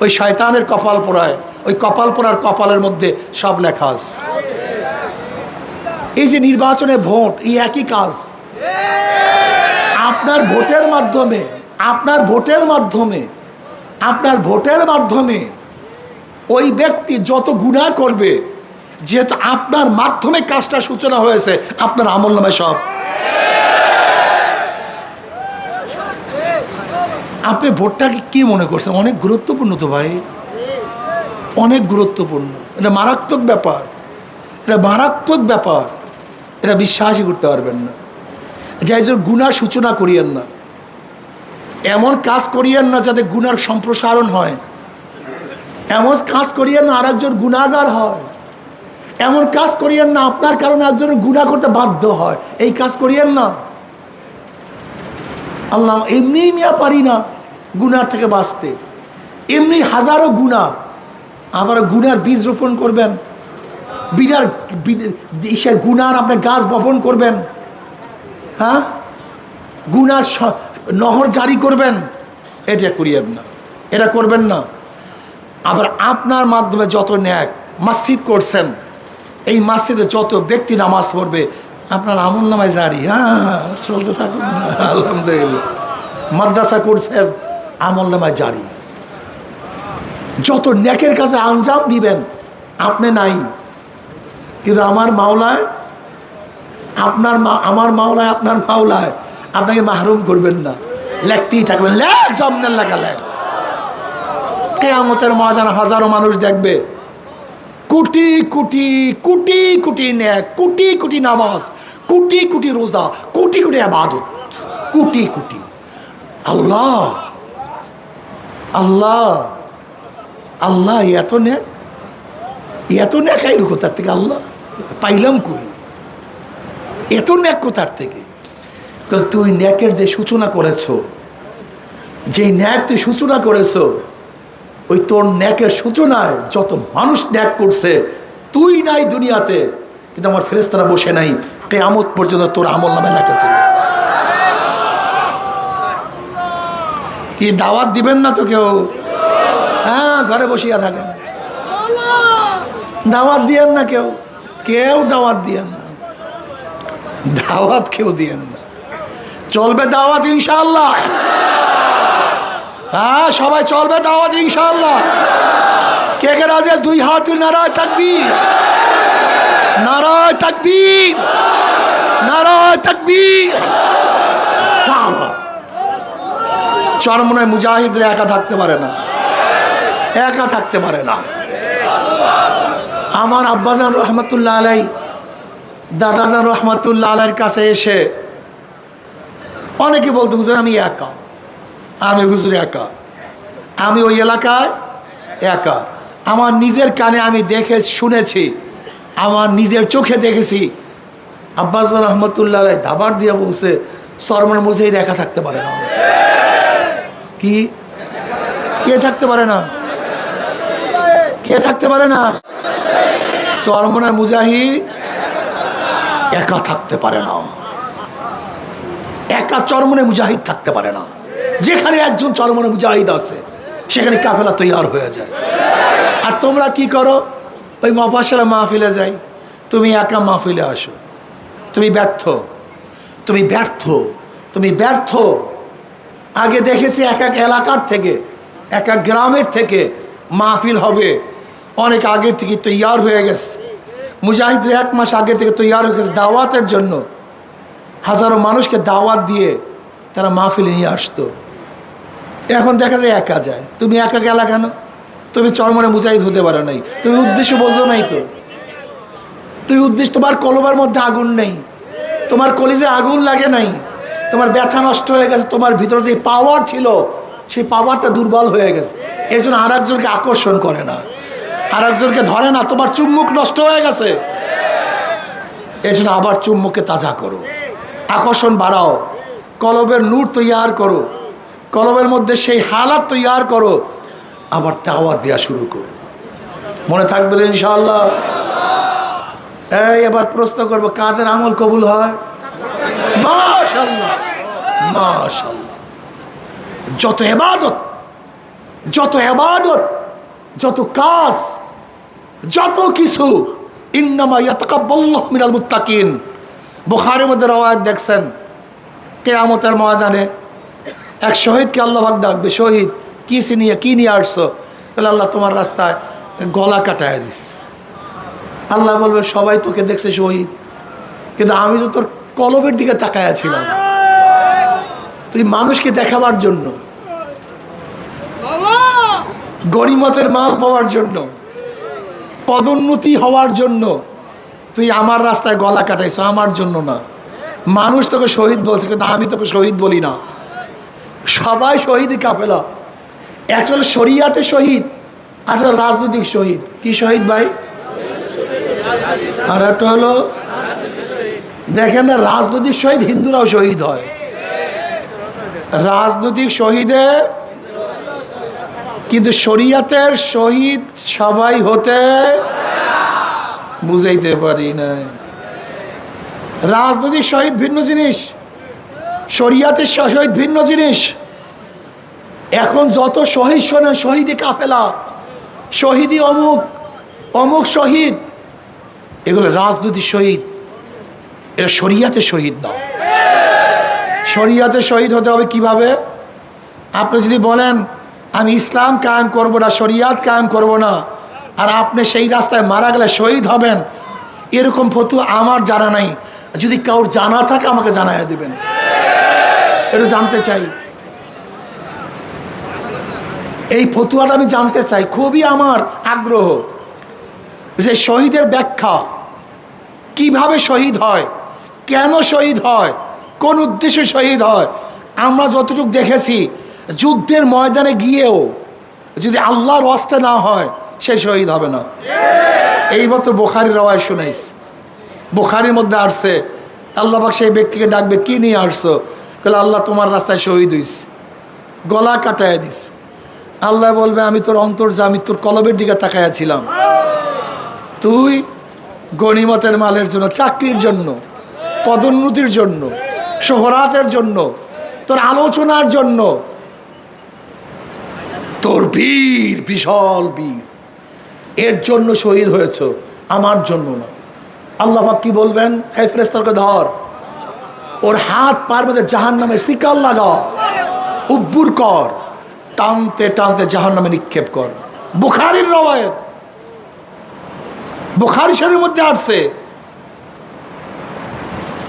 ওই শয়তানের কপাল পোড়ায়, ওই কপাল পোড়ার কপালের মধ্যে সব লেখা আছে। এই যে নির্বাচনে ভোট, এই একই কাজ। আপনার ভোটের মাধ্যমে, আপনার ভোটের মাধ্যমে, আপনার ভোটের মাধ্যমে ওই ব্যক্তি যত গুনাহ করবে, যেহেতু আপনার মাধ্যমে কাজটা সূচনা হয়েছে, আপনার আমল নামে সব। আপনি ভোটটাকে কি মনে করছেন? অনেক গুরুত্বপূর্ণ তো ভাই, অনেক গুরুত্বপূর্ণ। এটা মারাত্মক ব্যাপার, এটা মারাত্মক ব্যাপার, এটা বিশ্বাসই করতে পারবেন না। যাই জন্য গুনার সূচনা করিয়েন না, এমন কাজ করিয়েন না যাতে গুনার সম্প্রসারণ হয়, এমন কাজ করিয়েন না আরেকজন গুনাহগার হয়, এমন কাজ করিয়েন না আপনার কারণে একজন গুনাহ করতে বাধ্য হয়, এই কাজ করিয়েন না। আল্লাহ, এমনি মিয়া পারি না গুনার থেকে বাঁচতে, এমনি হাজারো গুনাহ, আবার গুনার বীজ রোপণ করবেন, বিনার ইসের গুনার আপনি গাছ বপন করবেন, হ্যাঁ, গুনার নহর জারি করবেন, এটা করিয়েন না, এটা করবেন না। আবার আপনার মাধ্যমে যত ন্যাক মসজিদ করছেন, এই মসজিদে যত ব্যক্তি নামাজ পড়বে, আপনার আমল নামায় জারি, হ্যাঁ, চলতে থাকুন, আলহামদুলিল্লাহ। মাদ্রাসা করছেন, আমল নামায় জারি। যত ন্যাকের কাছে আঞ্জাম দিবেন, আপনি নাই, কিন্তু আমার মাওলায়, আপনার আমার মাওলায়, আপনার মাওলায় আপনাকে মাহরুম করবেন না, লেখতেই থাকবেন, লেখ জমনের লেখা লেখ। কিয়ামতের ময়দানে হাজারো মানুষ দেখবে, কোটি কোটি কোটি কোটি ন্যাক, কোটি কোটি নামাজ, কোটি কোটি রোজা, কোটি কোটি ইবাদত, কোটি কোটি। আল্লাহ আল্লাহ আল্লাহ, এত ন্যাক, এত ন্যাক আইল কোথার থেকে? আল্লাহ পাইলাম কই এত ন্যাক কোথার থেকে? তুই ন্যাকের যে সূচনা করেছ, যে ন্যাক তুই সূচনা করেছ, ওই তোর ন্যাকের সূচনায় যত মানুষ ন্যাক করছে, তুই নাই দুনিয়াতে, কিন্তু আমার ফেরেশতারা বসে নাই, কিয়ামত পর্যন্ত তোর আমল নামে লেখা ছিল। কি দাওয়াত দিবেন না তো কেউ? হ্যাঁ, ঘরে বসিয়া থাকেন, দাওয়াত দিয়েন না কেউ, কেউ দাওয়াত দিয়েন না, দাওয়াত কেউ দিয়েন না। চলবে দাওয়াত ইনশাআল্লাহ, হ্যাঁ সবাই চলবে দাওয়াত ইনশাআল্লাহ। কে কে রাজি? দুই হাত, নারায়ে তাকবীর, নারায়ে তাকবীর, নারায়ে তাকবীর। দাওয়াত চরমনায় মুজাহিদরা একা থাকতে পারে না, একা থাকতে পারে না। আমার আব্বাজান রহমতুল্লাহ আলাই, দাদাজান রহমতুল্লাহ আলাইয়ের কাছে এসে অনেকে বলতো, হুজুর আমি একা, আমি হুজুর একা, আমি ওই এলাকায় একা। আমার নিজের কানে আমি দেখে শুনেছি, আমার নিজের চোখে দেখেছি, আব্বাজান রহমতুল্লাহ আলাই দাবার দিয়ে বলছে, সরমন মুজাহিদ একা থাকতে পারে না। কি কে থাকতে পারে না? কে থাকতে পারে না? চরমনার মুজাহিদ একা থাকতে পারে না, একা চরমনে মুজাহিদ থাকতে পারে না। যেখানে একজন চরমনে মুজাহিদ আছে, সেখানে কাফেলা তৈয়ার হয়ে যায়। আর তোমরা কি করো? ওই মফাসলা মাহফিলে যাই, তুমি একা মাহফিলে আসো, তুমি ব্যর্থ, তুমি ব্যর্থ, তুমি ব্যর্থ। আগে দেখেছি এক এক এলাকার থেকে, এক এক গ্রামের থেকে মাহফিল হবে, অনেক আগের থেকে তৈয়ার হয়ে গেছে। মুজাহিদরা 1 মাস আগে থেকে তৈয়ার হয়ে গেছে দাওয়াতের জন্য। হাজারো মানুষকে দাওয়াত দিয়ে তারা মাহফিলে নিয়ে আসতো। এখন দেখা যায় একা যায়। তুমি একা গেলা কেন? তুমি চরমনে মুজাহিদ হতে পারো নাই, তুমি উদ্দেশ্য বোঝো নাই তো। তুমি উদ্দেশ্য, তোমার কলবার মধ্যে আগুন নেই, তোমার কলিজে আগুন লাগে নাই, তোমার ব্যথা নষ্ট হয়ে গেছে, তোমার ভিতরে যে পাওয়ার ছিল সেই পাওয়ারটা দুর্বল হয়ে গেছে। এর জন্য আর একজনকে আকর্ষণ করে না, আর একজনকে ধরে না, তোমার চুম্বক নষ্ট হয়ে গেছে। এর জন্য আবার চুম্বককে তাজা করো, আকর্ষণ বাড়াও, কলবের নূর তৈয়ার করো, কলবের মধ্যে সেই হালাত তৈয়ার করো, আবার দাওয়াত দেওয়া শুরু করো। মনে থাকবে তো ইনশাআল্লাহ? এই এবার প্রশ্ন করবো, কাদের আমল কবুল হয়? মাশাআল্লাহ, মাশাআল্লাহ। যত ইবাদত, যত ইবাদত, যত কাজ, যত কিছু, ইন্নামা ইয়াতাকাব্বালুল্লাহু মিনাল মুত্তাকিন। বুখারীর মধ্যে রওয়ায়াত দেখছেন, কিয়ামতের ময়দানে এক শহীদকে আল্লাহ পাক ডাকবে, শহীদ কি নিয়ে আসছো? বলে, আল্লাহ তোমার রাস্তায় গলা কাটায় দিস। আল্লাহ বলবে, সবাই তোকে দেখছে শহীদ, কিন্তু আমি তো তোর কলবের দিকে তাকায়া ছিলাম। তুই মানুষকে দেখাবার জন্য, গনিমতের মাল পাওয়ার জন্য, পদোন্নতি হওয়ার জন্য তুই আমার রাস্তায় গলা কাটাইছ, আমার জন্য না। মানুষ তোকে শহীদ বলছে, কিন্তু আমি তোকে শহীদ বলি না। সবাই শহীদই কাফেলা। একটা হলো শরিয়াতে শহীদ, আর হলো রাজনৈতিক শহীদ। কি শহীদ ভাই? আর একটা হলো, দেখেন না, রাজনৈতিক শহীদ হিন্দুরাও শহীদ হয়। রাজনৈতিক শহীদে, কিন্তু শরিয়াতের শহীদ সবাই হতে বুঝাইতে পারি না। রাজনৈতিক শহীদ ভিন্ন জিনিস, শরিয়াতের শহীদ ভিন্ন জিনিস। এখন যত শহীদ শোনেন, শহীদি কাফেলা, শহীদি অমুক, অমুক শহীদ, এগুলো রাজনৈতিক শহীদ, এরা শরিয়াতের শহীদ না। শরিয়াতের শহীদ হতে হবে কিভাবে? আপনি যদি বলেন আমি ইসলাম কায়েম করব না, শরিয়াত কায়েম করব না, আর আপনি সেই রাস্তায় মারা গেলে শহীদ হবেন, এরকম ফতোয়া আমার জানা নাই। যদি কারোর জানা থাকে আমাকে জানাইয়া দিবেন, এটা জানতে চাই। এই ফতোয়াটা আমি জানতে চাই, খুবই আমার আগ্রহ যে শহীদের ব্যাখ্যা, কিভাবে শহীদ হয়, কেন শহীদ হয়, কোন উদ্দেশ্যে শহীদ হয়। আমরা যতটুকু দেখেছি, যুদ্ধের ময়দানে গিয়েও যদি আল্লাহর ওয়াস্তে না হয়, সে শহীদ হবে না। এইমাত্র বুখারীর রওয়ায়াত শুনাইস, বুখারীর মধ্যে আসছে, আল্লাহ পাক সেই ব্যক্তিকে ডাকবে, কি নিয়ে আসছো? বলে, আল্লাহ তোমার রাস্তায় শহীদ হইস, গলা কাটায় দিস। আল্লাহ বলবে, আমি তোর অন্তর্যামী, তোর কলবের দিকে তাকায়া ছিলাম। তুই গনিমতের মালের জন্য, চাকরির জন্য, পদোন্নতির জন্য, শোহরাতের জন্য, তোর আলোচনার জন্য, তোর বীর, বিশাল বীর, এর জন্য শহীদ হয়েছ, আমার জন্য না। আল্লাহ পাক কি বলবেন? হে ফেরেশতাকে ধর, ওর হাত পার মধ্যে জাহান্নামের শিকল লাগা, উব্বুর কর, টানতে টানতে জাহান্নামে নিক্ষেপ কর। বুখারীর রওয়ায়াত, বুখারী শরীফের মধ্যে আসছে।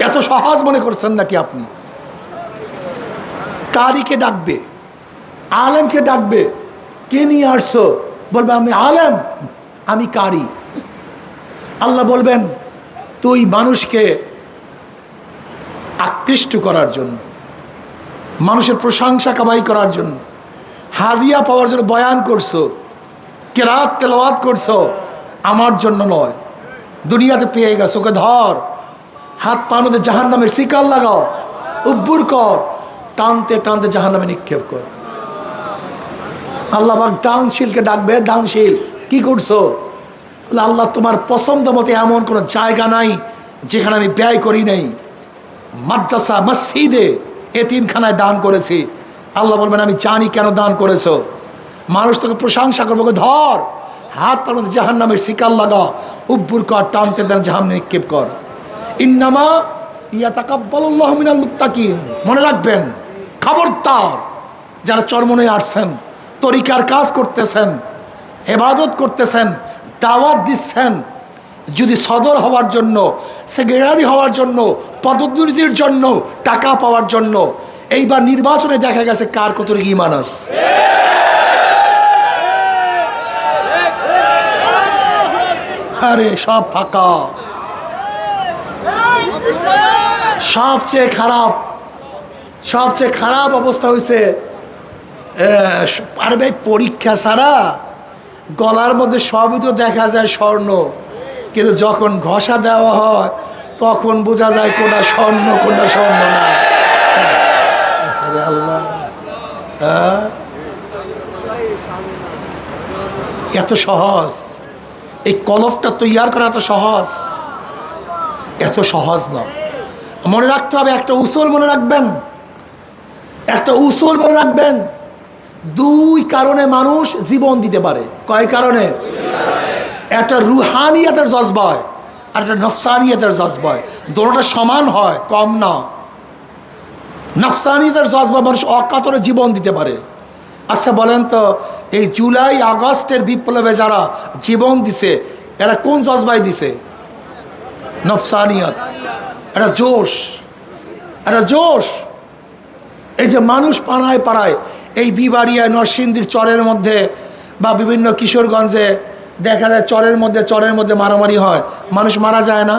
এত সহজ মনে করছেন নাকি আপনি? কারিকে ডাকবে, আলেমকে ডাকবে, কে নিয়ে আসছো? বলবে, আমি আলেম, আমি কারি। আল্লাহ বলবেন, তুই মানুষকে আকৃষ্ট করার জন্য, মানুষের প্রশংসা কামাই করার জন্য, হাদিয়া পাওয়ার জন্য বয়ান করছো, কেরাত তেলাওয়াত করছো, আমার জন্য নয়। দুনিয়াতে পেয়ে গেছো, ওকে ধর, হাত পা মধ্যে জাহান্নামের শিকল লাগাও, উব্বুর কর, টানতে টানতে জাহান্নামে নিক্ষেপ কর। আল্লাহ পাক ডাউনশীলকে ডাকবে, ডাউনশীল কি করছো? আল্লাহ তোমার পছন্দ মতে এমন কোনো জায়গা নাই যেখানে আমি ব্যয় করি নাই। মাদ্রাসা, মসজিদে, এতিমখানায় দান করেছি। আল্লাহ বলবেন, আমি জানি কেন দান করেছো। মানুষ তোকে প্রশংসা করবো, ধর, হাত তার মধ্যে জাহান্নামের শিকল লাগা, উব্বুর কর, টানতে টানতে জাহান্নামে নিক্ষেপ কর। ইন্নামা ইয়াতাকাব্বালুল্লাহু মিনাল মুত্তাকিন। মনে রাখবেন, খবরদার যারা চরমনে আসছেন, তরিকার কাজ করতেছেন, ইবাদত করতেছেন, দাওয়াত দিচ্ছেন, যদি সদর হওয়ার জন্য, সেক্রেটারি হওয়ার জন্য, পদোন্নতির জন্য, টাকা পাওয়ার জন্য, এইবার নির্বাচনে দেখা গেছে কার কতটুকু ঈমান আছে। আরে সব ফাঁকা। সবচেয়ে খারাপ অবস্থা হয়েছে, আরে ভাই পরীক্ষা ছাড়া গলার মধ্যে সবই তো দেখা যায় স্বর্ণ, কিন্তু যখন ঘষা দেওয়া হয় তখন বোঝা যায় কোনটা স্বর্ণ কোনটা স্বর্ণ না। আরে আল্লাহ, এত সহজ এই কলফটা তৈয়ার করা এত সহজ না। মনে রাখতে হবে, একটা উসুল মনে রাখবেন, দুই কারণে মানুষ জীবন দিতে পারে। কয় কারণে? একটা রুহানিয়াতের জজবায় আর একটা নফসানিয়াতের জজবায়, দুটোটা সমান হয়, কম না। নফসানিয়াতের জজবা মানুষ অকাতরে জীবন দিতে পারে। আচ্ছা বলেন তো, এই জুলাই আগস্টের বিপ্লবে যারা জীবন দিছে এরা কোন জজবায় দিছে? নফসানিয়াত। এটা জোশ। এই যে মানুষ পাড়ায় এই বিবাড়িয়া নরসিংদীর চরের মধ্যে বা বিভিন্ন কিশোরগঞ্জে দেখা যায় চরের মধ্যে মারামারি হয়, মানুষ মারা যায় না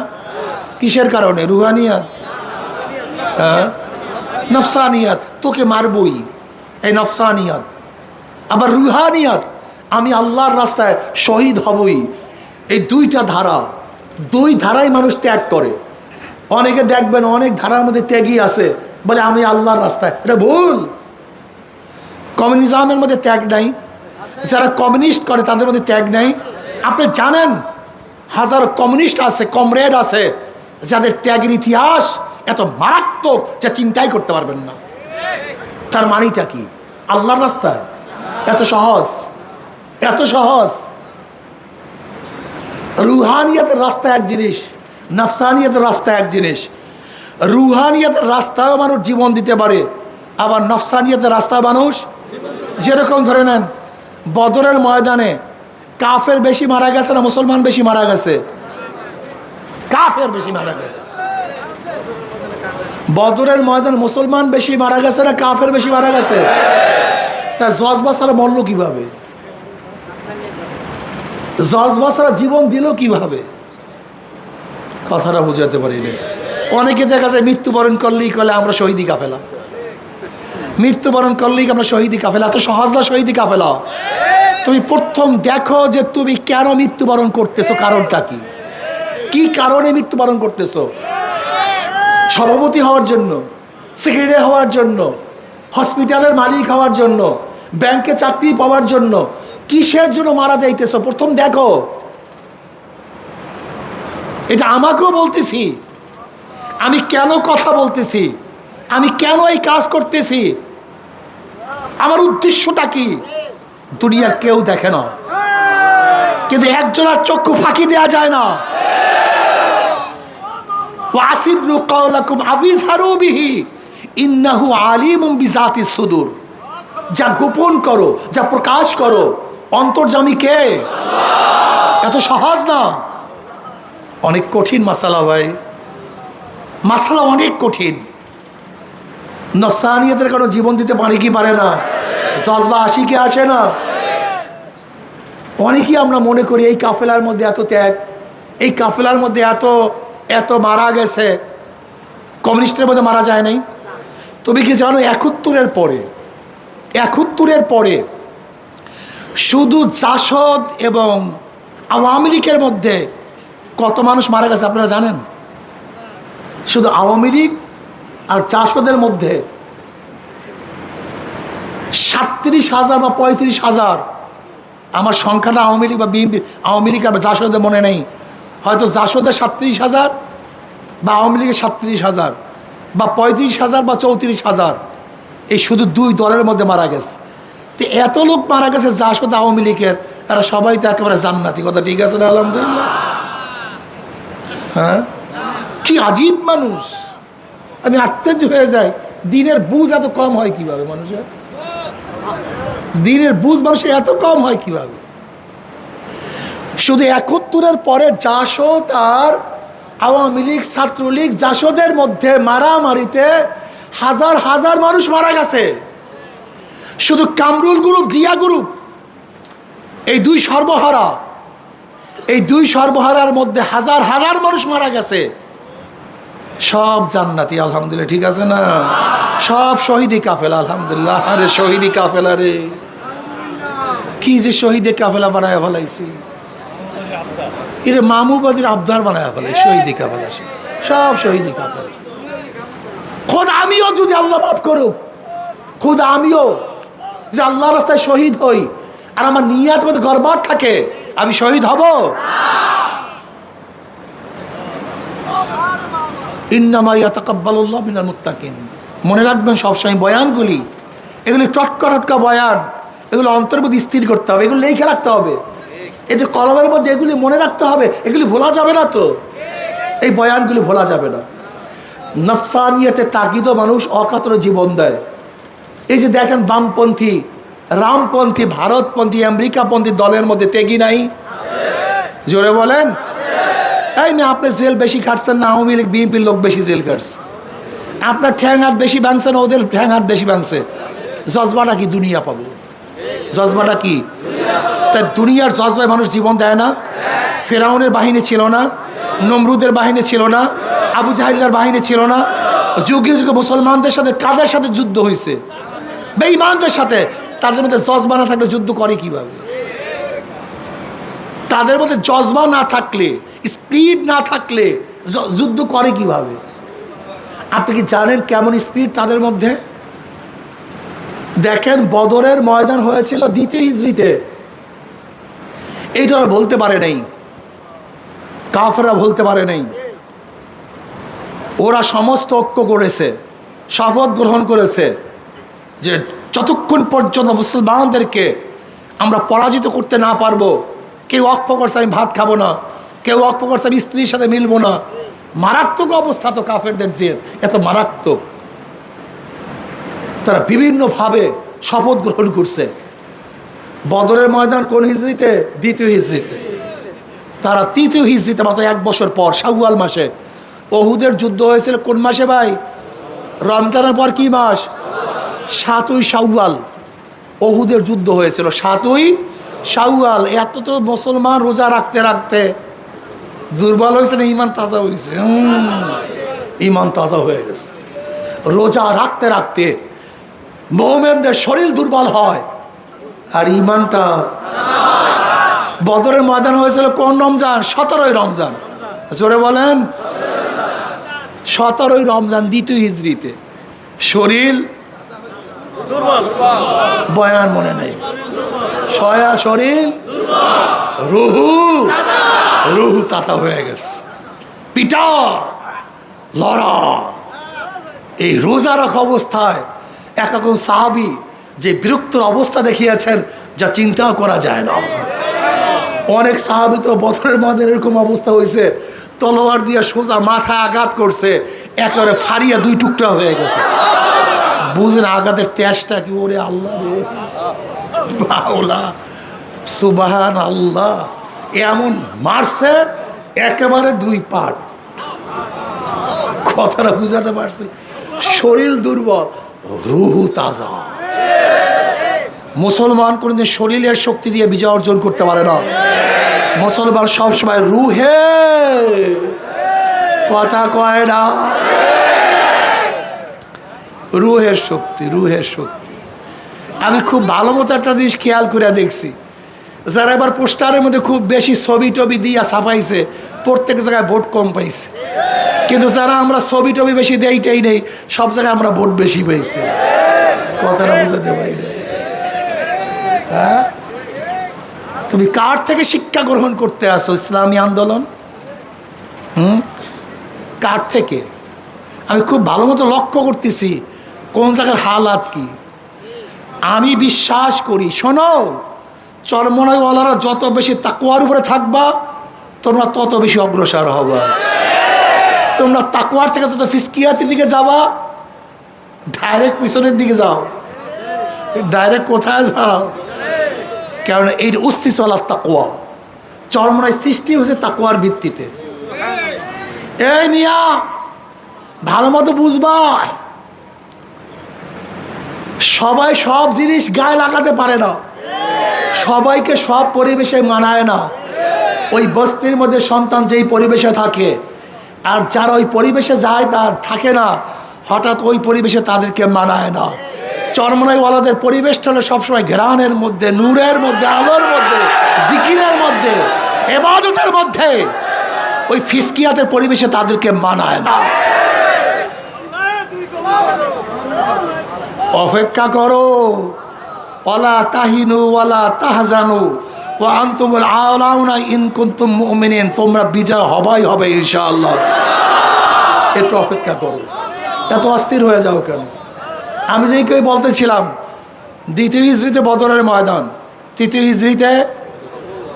কিসের কারণে? রুহানিয়াত, হ্যাঁ নফসানিয়াত। তোকে মারবই, এই নফসানিয়াত। আবার রুহানিয়াত, আমি আল্লাহর রাস্তায় শহীদ হবই। এই দুই ধারাই মানুষ ত্যাগ করে। অনেকে দেখবেন অনেক ধারার মধ্যে ত্যাগই আছে, বলে আমি আল্লাহর রাস্তায়। এটা ভুল। কমিউনিজমের মধ্যে ত্যাগ নাই, যারা কমিউনিস্ট করে তাদের মধ্যে ত্যাগ নাই। আপনি জানেন হাজার কমিউনিস্ট আছে, কমরেড আছে, যাদের ত্যাগের ইতিহাস এত মারাত্মক যা চিন্তাই করতে পারবেন না। তার মানিটা কি? আল্লাহর রাস্তায় এত সহজ। রুহানিয়াতের রাস্তা এক জিনিস, নফসানিয়াতের রাস্তা এক জিনিস। রুহানিয়াতের রাস্তায়ও মানুষ জীবন দিতে পারে, আবার নফসানিয়াতের রাস্তায় মানুষ, যেরকম ধরে নেন বদরের ময়দানে কাফের বেশি মারা গেছে না মুসলমান বেশি মারা গেছে? কাফের বেশি মারা গেছে। বদরের ময়দান মুসলমান বেশি মারা গেছে না কাফের বেশি মারা গেছে? তা জজবাসারা মরল কিভাবে? জজবাসারা জীবন দিল কিভাবে? কথাটা বুঝাতে পারি না। অনেকে দেখা যায় মৃত্যুবরণ করলেই কলে আমরা শহীদি কাফেলা, মৃত্যুবরণ করলেই আমরা শহীদি কাফেলা। এত সহজ না শহীদি কাফেলা। তুমি প্রথম দেখো যে তুমি কেন মৃত্যুবরণ করতেছো, কারণটা কি কারণে মৃত্যুবরণ করতেছো? সভাপতি হওয়ার জন্য, সেক্রেটারি হওয়ার জন্য, হসপিটালের মালিক হওয়ার জন্য, ব্যাংকে চাকরি পাওয়ার জন্য, কিসের জন্য মারা যাইতেছো প্রথম দেখো। এটা আমাকেও বলতেছি, আমি কেন কথা বলতেছি, আমি কেন এই কাজ করতেছি, আমার উদ্দেশ্যটা কি, দুনিয়ার কেউ দেখে না, কিন্তু একজনের চক্ষু ফাঁকি দেওয়া যায় না। ওয়াসিরু কাওলাকুম আবিজহারু বিহি ইন্নাহু আলিমুম বিজাতিস সুদূর। যা গোপন করো, যা প্রকাশ করো, অন্তর্যামী কে? এত সহজ না, অনেক কঠিন মাসালা ভাই, মাসালা অনেক কঠিন। নফসানিয়াতের কারণে জীবন দিতে পারে কি পারে না? জজবা আসি কি আসে না? অনেকেই আমরা মনে করি এই কাফেলার মধ্যে এত ত্যাগ, এই কাফেলার মধ্যে এত মারা গেছে, কমিউনিস্টের মধ্যে মারা যায় নাই। তুমি কি জানো 71-এর পরে শুধু জাসদ এবং আওয়ামী লীগের মধ্যে কত মানুষ মারা গেছে আপনারা জানেন? শুধু আওয়ামী লীগ আর জাসদের মধ্যে 37,000 বা 35,000। আমার সংখ্যাটা আওয়ামী লীগ বা বিএনপি, আওয়ামী লীগ আর জাসদের মনে নেই, হয়তো জাসদের 37,000 বা আওয়ামী লীগের 37,000 বা 35,000 বা 34,000। এই শুধু দুই দলের মধ্যে মারা গেছে। তো এত লোক মারা গেছে জাসদ আওয়ামী লীগের, এরা সবাই তো একেবারে জান্নাতি। কথা ঠিক আছে না? আলহামদুলিল্লাহ। হ্যাঁ, কি আজীব মানুষ, আমি আশ্চর্য হয়ে যাই, দিনের বুঝ এত কম হয় কিভাবে মানুষের।
দিনের বুঝ মানুষের এত কম হয় কিভাবে? শুধু ৭১-এর পরে জাসদ আর আওয়ামী লীগ, ছাত্রলীগ, জাসদের মধ্যে মারামারিতে হাজার হাজার মানুষ মারা গেছে। শুধু কামরুল গ্রুপ, জিয়া গ্রুপ, এই দুই সর্বহারা, এই দুই সর্বহারার মধ্যে হাজার হাজার মানুষ মারা গেছে। সব জান্নাতি আলহামদুলিল্লাহ, ঠিক আছে না? সব শহীদি কাফেলা আলহামদুলিল্লাহ। আরে শহীদি কাফেলা রে, কি যে শহীদে কাফেলা বানায় ফেলাইছি, এর মামুবাদীর আবদার বানায় ফেলে শহীদি কাফেলা, সব শহীদি কাফেলা। খোদ আমিও যদি আল্লাহ মাফ করুক, খোদ আমিও যদি আল্লাহ রাস্তায় শহীদ হই আর আমার নিয়াত মধ্যে গরবাদ থাকে, আমি শহীদ হব? ইন্নামা ইয়াতাকাব্বালুল্লাহু মিনাল মুত্তাকিন। মনে রাখবেন সবসময় বয়ানগুলি, এগুলি টটকা টটকা বয়ান, এগুলো অন্তরের মধ্যে স্থির করতে হবে, এগুলো লিখে রাখতে হবে, এটা কলমের মধ্যে এগুলি মনে রাখতে হবে, এগুলি ভোলা যাবে না। তো এই বয়ানগুলি ভোলা যাবে না। নফসানিয়তে তাগিদও মানুষ অকাতরে জীবন দেয়। এই যে দেখেন বামপন্থী, রামপন্থী, ভারতপন্থী, আমেরিকাপন্থী দলের মধ্যে তেগি নাই? জোরে বলেন। এই না, আপনি জেল বেশি খাটছেন না আওয়ামী লীগ বিএনপির লোক বেশি জেল খাটছে? আপনার ঠ্যাং হাত বেশি ভাঙছে না ওদের ঠ্যাং হাত বেশি ভাঙছে? জজবাটা কি দুনিয়া পাবো? জজবাটা কি? তাই দুনিয়ার জজবায় মানুষ জীবন দেয় না? ফেরাউনের বাহিনী ছিল না? নমরুদের বাহিনী ছিল না? আবু জাহিলের বাহিনী ছিল না? যুগে যুগে মুসলমানদের সাথে কাদের সাথে যুদ্ধ হয়েছে? বেঈমানদের সাথে। তাদের মধ্যে জজবা না থাকলে যুদ্ধ করে কিভাবে? তাদের মধ্যে জজবা না থাকলে, স্পিড না থাকলে যুদ্ধ করে কিভাবে? আপনি কি জানেন কেমন স্পিড তাদের মধ্যে? দেখেন, বদরের ময়দান হয়েছিল ২য় হিজরিতে। এইটা ওরা বলতে পারে নাই, কাফেররা বলতে পারে নাই। ওরা সমস্ত ঐক্য করেছে, শপথ গ্রহণ করেছে যে যতক্ষণ পর্যন্ত মুসলমানদেরকে আমরা পরাজিত করতে না পারবো, কেউ অক্ষ করছে আমি ভাত খাবো না, কেউ অক্ষ করছে আমি স্ত্রীর সাথে মিলবো না। মারাত্মক অবস্থা তো কাফেরদের, যে এত মারাত্মক। তারা বিভিন্নভাবে শপথ গ্রহণ করছে। বদরের ময়দান কোন হিজরিতে? ২য় হিজরিতে। তারা ৩য় হিজরিতে, মাত্র ১ বছর পর, শাওয়াল মাসে। ওহুদের যুদ্ধ হয়েছিল কোন মাসে ভাই? রমজানের পর কি মাস? ৭ই শাওয়াল ওহুদের যুদ্ধ হয়েছিল, ৭ই শাওয়াল। এত তো মুসলমান রোজা রাখতে রাখতে দুর্বল হয়েছে না ইমান তাজা হয়েছে? ইমান তাজা হয়ে গেছে। রোজা রাখতে রাখতে মুমিনদের শরীর দুর্বল হয় আর ইমানটা। বদরের ময়দান হয়েছিল কোন রমজান? ১৭ই রমজান। জোরে বলেন। ১৭ই রমজান ২য় হিজরিতে। শরীর দুর্বল, বয়ান মনে নেই, শরীর রুহু তাজা হয়ে গেছে। পিটা লড়া, এই রোজা রাখা অবস্থায় একজন সাহাবী যে বিরক্তর অবস্থা দেখিয়েছেন, যা চিন্তাও করা যায় না। অনেক সাহাবী তো বদরের মধ্যে এরকম অবস্থা হয়েছে, তলোয়ার দিয়ে সোজা মাথায় আঘাত করছে, একেবারে ফাড়িয়া 2 টুকরা হয়ে গেছে। বুঝেন আঘাতের তেজটা কি? ওরে আল্লাহ রে, মাওলা সুবহান আল্লাহ, এমন মারছে একেবারে 2 পাট। কথাটা বুঝাতে পারছি? শরীর দুর্বল, রুহু তাজা। মুসলমান কোনদিন শরীরের শক্তি দিয়ে বিজয় অর্জন করতে পারে না। মুসলমান সবসময় রুহে, কথা কয় না, রুহের শক্তি, রুহের শক্তি। আমি খুব ভালো মতো একটা জিনিস খেয়াল করে দেখছি, যারা এবার পোস্টারের মধ্যে খুব বেশি ছবি টবি দিয়া ছাপাইছে, প্রত্যেক জায়গায় ভোট কম পাইছে। কিন্তু যারা আমরা ছবি টবি বেশি দেইটাই নেই, সব জায়গায় আমরা ভোট বেশি পেয়েছি। কথাটা বুঝাতে পারি না। হ্যাঁ, তুমি কার থেকে শিক্ষা গ্রহণ করতে আসো? ইসলামী আন্দোলন কার থেকে? আমি খুব ভালো মতো লক্ষ্য করতেছি কোন জায়গার হালাত কি। আমি বিশ্বাস করি, শোনো, চরমনাইওয়ালারা যত বেশি তাকওয়ার উপরে থাকবা, তোমরা তত বেশি অগ্রসর হবা। তোমরা তাকওয়ার থেকে যত ফিসকিয়াতের দিকে যাবা, ডাইরেক্ট পিছনের দিকে যাও। ডাইরেক্ট কোথায় যাও? কারণ এই উচ্ছিসলা তাকওয়া, চরমনায় সৃষ্টি হয়েছে তাকওয়ার ভিত্তিতে। এই মিয়া ভালো মতো বুঝবা, সবাই সব জিনিস গায়ে লাগাতে পারে না, সবাইকে সব পরিবেশে মানায় না। ওই বস্তির মধ্যে সন্তান যেই পরিবেশে থাকে, আর যারা ওই পরিবেশে যায় তা থাকে না, হঠাৎ ওই পরিবেশে তাদেরকে মানায় না। চরমনাই ওয়ালাদের পরিবেশটা হলো সবসময় ঘ্রাণের মধ্যে, নূরের মধ্যে, আলোর মধ্যে, জিকিরের মধ্যে, ইবাদতের মধ্যে। ওই ফিসকিয়াতের পরিবেশে তাদেরকে মানায় না। অপেক্ষা করো, ওয়ালা তাহিনু ওয়ালা তাহজানু ওয়া আনতুমুল আ'লাউনা ইন কুনতুম মুমিনিন। তোমরা বিজয় হবাই হবে ইনশাআল্লাহ। একটু অপেক্ষা করো, এত অস্থির হয়ে যাও কেন? আমি যেই কেউ বলতেছিলাম, দ্বিতীয় হিজরিতে বদরের ময়দান, তৃতীয় হিজরিতে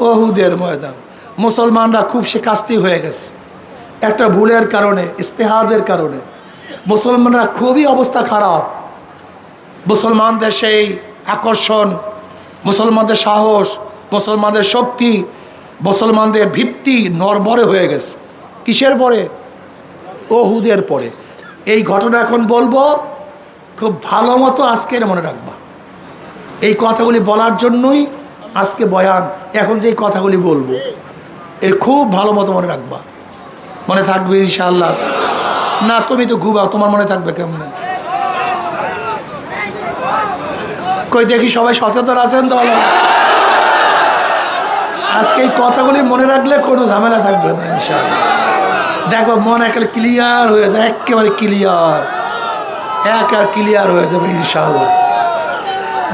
উহুদের ময়দান। মুসলমানরা খুব শিকাস্তি হয়ে গেছে একটা ভুলের কারণে, ইস্তেহাদের কারণে। মুসলমানরা খুবই অবস্থা খারাপ। মুসলমানদের সেই আকর্ষণ, মুসলমানদের সাহস, মুসলমানদের শক্তি, মুসলমানদের ভিত্তি নড়বড়ে হয়ে গেছে। কিসের পরে? উহুদের পরে। এই ঘটনা এখন বলবো, খুব ভালো মতো আজকের মনে রাখবা। এই কথাগুলি বলার জন্যই আজকে বয়ান। এখন যে কথাগুলি বলবো এর খুব ভালো মতো মনে রাখবা। মনে থাকবে ইনশাআল্লাহ? না তুমি তো ঘুমাও, তোমার মনে থাকবে কেমন? কই দেখি সবাই সচেতন আছেন তো? আজকে এই কথাগুলি মনে রাখলে কোনো ঝামেলা থাকবে না ইনশাআল্লাহ। দেখো মন একেবারে ক্লিয়ার হয়ে যায়, একেবারে ক্লিয়ার, একেবারে ক্লিয়ার হয়ে যাবে ইনশাআল্লাহ।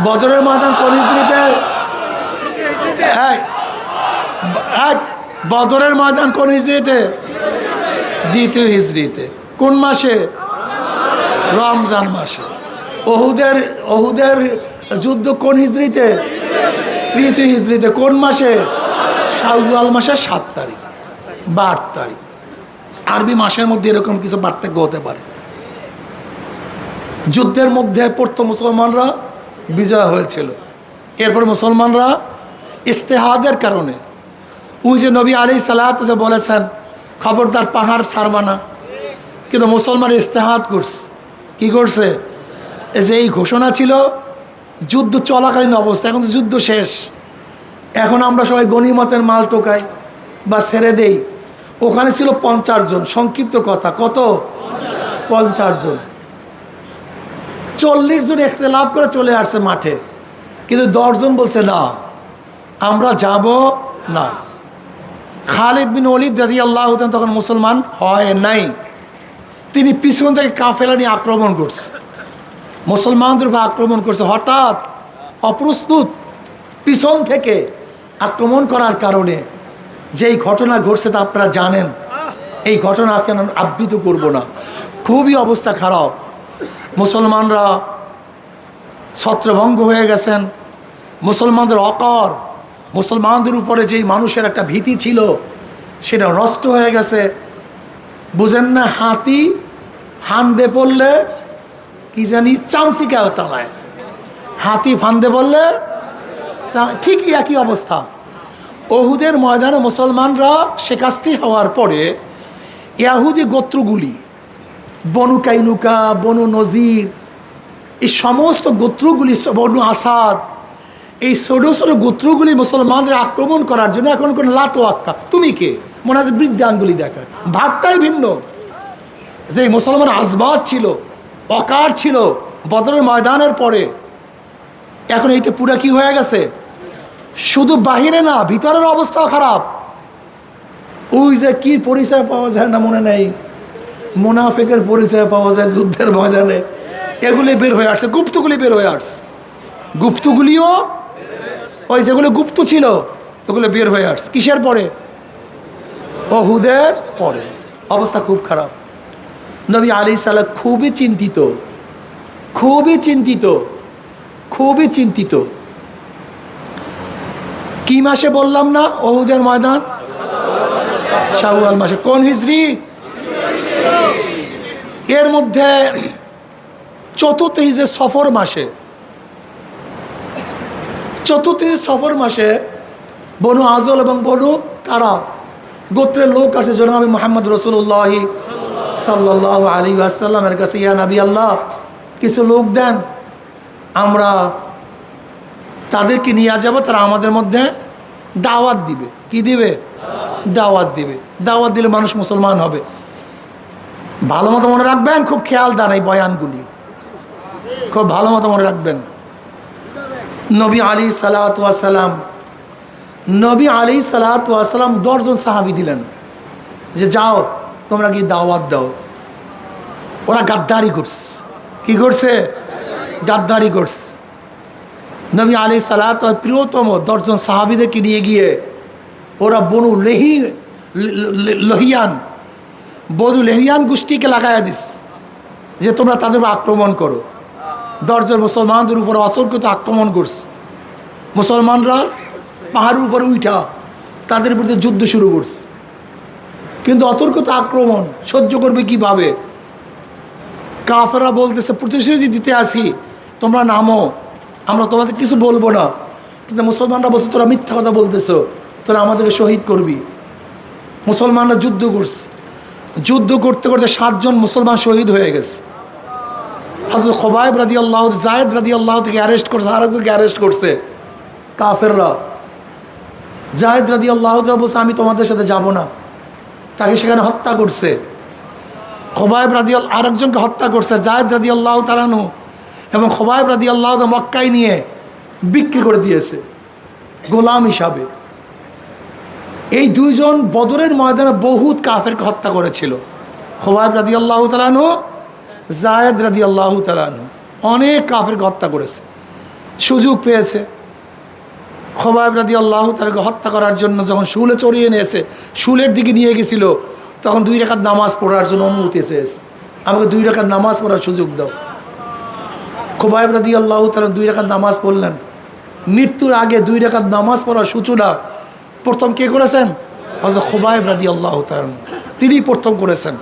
বদরের ময়দান কোন হিজরিতে? বদরের ময়দান কোন হিজরিতে? দ্বিতীয় হিজরিতে। কোন মাসে? রমজান মাসে। উহুদের যুদ্ধ কোন হিজরিতে? তৃতীয় হিজরিতে। কোন মাসে? শাওয়াল মাসের 7 তারিখ বা 8 তারিখ। আরবি মাসের মধ্যে এরকম কিছু পার্থক্য হতে পারে। যুদ্ধের মধ্যে পড়তো মুসলমানরা, বিজয় হয়েছিল। এরপর মুসলমানরা ইস্তেহাদের কারণে, ওই যে নবী আলাইহিস সালাতু বলেছেন খবরদার পাহাড় ছাড়বা না, কিন্তু মুসলমান ইস্তেহাদ করছে। কি করছে? যে এই ঘোষণা ছিল যুদ্ধ চলাকালীন অবস্থা, এখন তো যুদ্ধ শেষ, এখন আমরা সবাই গনিমতের মাল টোকাই বা ছেড়ে দেই। ওখানে ছিল 50 জন, সংক্ষিপ্ত কথা কত? 50 জন। 40 জন ইখতিলাফ করে চলে আসছে মাঠে, কিন্তু 10 জন বলছে না আমরা যাব না। খালিদ বিন ওয়ালিদ রাদিয়াল্লাহু তাআলা তখন মুসলমান হয় নাই, তিনি পিছন থেকে কাফেলা নিয়ে আক্রমণ করছে, মুসলমানদের উপর আক্রমণ করছে। হঠাৎ অপ্রস্তুত পিছন থেকে আক্রমণ করার কারণে যেই ঘটনা ঘটছে তা আপনারা জানেন। এই ঘটনা কেন আবৃত করব না, খুবই অবস্থা খারাপ। মুসলমানরা ছত্রভঙ্গ হয়ে গেছেন, মুসলমানদের অকর, মুসলমানদের উপরে যেই মানুষের একটা ভীতি ছিল সেটা নষ্ট হয়ে গেছে। বুঝেন না, হাতি ফান্দে পড়লে কি জানি চামচিকা তালায়, হাতি ফান্দে পড়লে ঠিকই একই অবস্থা। উহুদের ময়দানে মুসলমানরা শিকাস্তি হওয়ার পরে ইয়াহুদি গোত্রগুলি, বনু কাইনুকা, বনু নজির, এই সমস্ত গোত্রগুলি, বনু আসাদ, এই ছোট ছোট গোত্রগুলি মুসলমানদের আক্রমণ করার জন্য এখন কোনো লাতো আক্কা, তুমি কে, মনে হয় বৃদ্ধাঙ্গুলি দেখা, ভাবটাই ভিন্ন। যে মুসলমান আজবাদ ছিল, অকার ছিল বদরের ময়দানের পরে, এখন এইটা পুরা কি হয়ে গেছে? শুধু বাহিরে না, ভিতরের অবস্থাও খারাপ। ওই যে কি পরিচয় পাওয়া যায় না মনে নেই, মুনাফিকের পরিচয় পাওয়া যায় যুদ্ধের ময়দানে, এগুলি বের হয়ে আসছে, গুপ্তগুলি বের হয়ে আসছে। গুপ্তগুলিও ওই যেগুলো গুপ্ত ছিল ওগুলো বের হয়ে আসছে। কিসের পরে? উহুদের পরে। অবস্থা খুব খারাপ। নবী আলাইহিস সালাম খুবই চিন্তিত, খুবই চিন্তিত, খুবই চিন্তিত। কি মাসে বললাম না? উহুদের ময়দান শাওয়াল মাসে। কোন হিজরি? এর মধ্যে 4th হিজরি সফর মাসে চতুর্থ সফর মাসে বনু আজল এবং বনু কারা গোত্রের লোক আসে জনাবি মোহাম্মদ রসুল্লাহ সাল্লাল্লাহু আলাইহি ওয়াসাল্লামের কাছে, ইয়া নবী আল্লাহ, কিছু লোক দেন, আমরা তাদেরকে নিয়ে যাব, তারা আমাদের মধ্যে দাওয়াত দিবে। কি দিবে? দাওয়াত দিবে। দাওয়াত দিলে মানুষ মুসলমান হবে। ভালো মতো মনে রাখবেন, খুব খেয়াল দেন এই বয়ানগুলি, খুব ভালো মতো মনে রাখবেন। নবী আলী সালাম, নবী আলী সালাম 10 জন সাহাবী দিলেন যে যাও তোমরা কি দাওয়াত দাও। ওরা গাদ্দারি করছে। কি করছে? গাদ্দারি করছে। নবী আলী সালাত প্রিয়তম 10 জন সাহাবীদেরকে নিয়ে গিয়ে ওরা বনু লেহিয়ান গোষ্ঠীকে লাগাইয়া দিস যে তোমরা তাদের আক্রমণ করো। 10 জন মুসলমানদের উপর অতর্কিত আক্রমণ করছে। মুসলমানরা পাহাড়ের উপরে উঠা তাদের বিরুদ্ধে যুদ্ধ শুরু করছে, কিন্তু অতর্কিত আক্রমণ সহ্য করবে কিভাবে? কাফেররা বলতেছে প্রতিশ্রুতি দিতে আসি, তোমরা নামো, আমরা তোমাদের কিছু বলবো না। কিন্তু মুসলমানরা বলছে তোরা মিথ্যা কথা বলতেছো, তোরা আমাদেরকে শহীদ করবি। মুসলমানরা যুদ্ধ করছে। যুদ্ধ করতে করতে 7 জন মুসলমান শহীদ হয়ে গেছে। হযরত খুবাইব রাদিয়াল্লাহু, যায়েদ রাদিয়াল্লাহু থেকে অ্যারেস্ট করছে, আরেকজনকে অ্যারেস্ট করছে কাফেররা। যায়েদ রাদিয়াল্লাহু বলছে আমি তোমাদের সাথে যাব না, তাকে সেখানে হত্যা করছে। খুবাইব রাদিয়াল্লাহু আরেকজনকে হত্যা করছে, যায়েদ রাদিয়াল্লাহু তাআলা আনহু, এবং খুবাইব রাদিয়াল্লাহু মক্কায় নিয়ে বিক্রি করে দিয়েছে গোলাম হিসাবে। এই 2 জন বদরের ময়দানে বহুত কাফেরকে হত্যা করেছিল। খুবাইব রাদিয়াল্লাহু তাআলা আনহু, যায়েদ রাদিয়াল্লাহু তাআলা আনহু অনেক কাফেরকে হত্যা করেছে। সুযোগ পেয়েছে খুবাইব রাদিয়াল্লাহু তাআলাকে হত্যা করার জন্য যখন শুলে চড়িয়ে নিয়েছে, শুলের দিকে নিয়ে গেছিল, তখন 2 রাকাত নামাজ পড়ার জন্য অনুমতি চেয়েছে, আমাকে 2 রাকাত নামাজ পড়ার সুযোগ দাও। খুবাইব রাদিয়াল্লাহু তাআলা 2 রাকাত নামাজ পড়লেন। মৃত্যুর আগে 2 রাকাত নামাজ পড়ার সূচনা প্রথম কে করেছেন? হযরত খুবাইব রাদিয়াল্লাহু তাআলা, তিনি প্রথম করেছেন।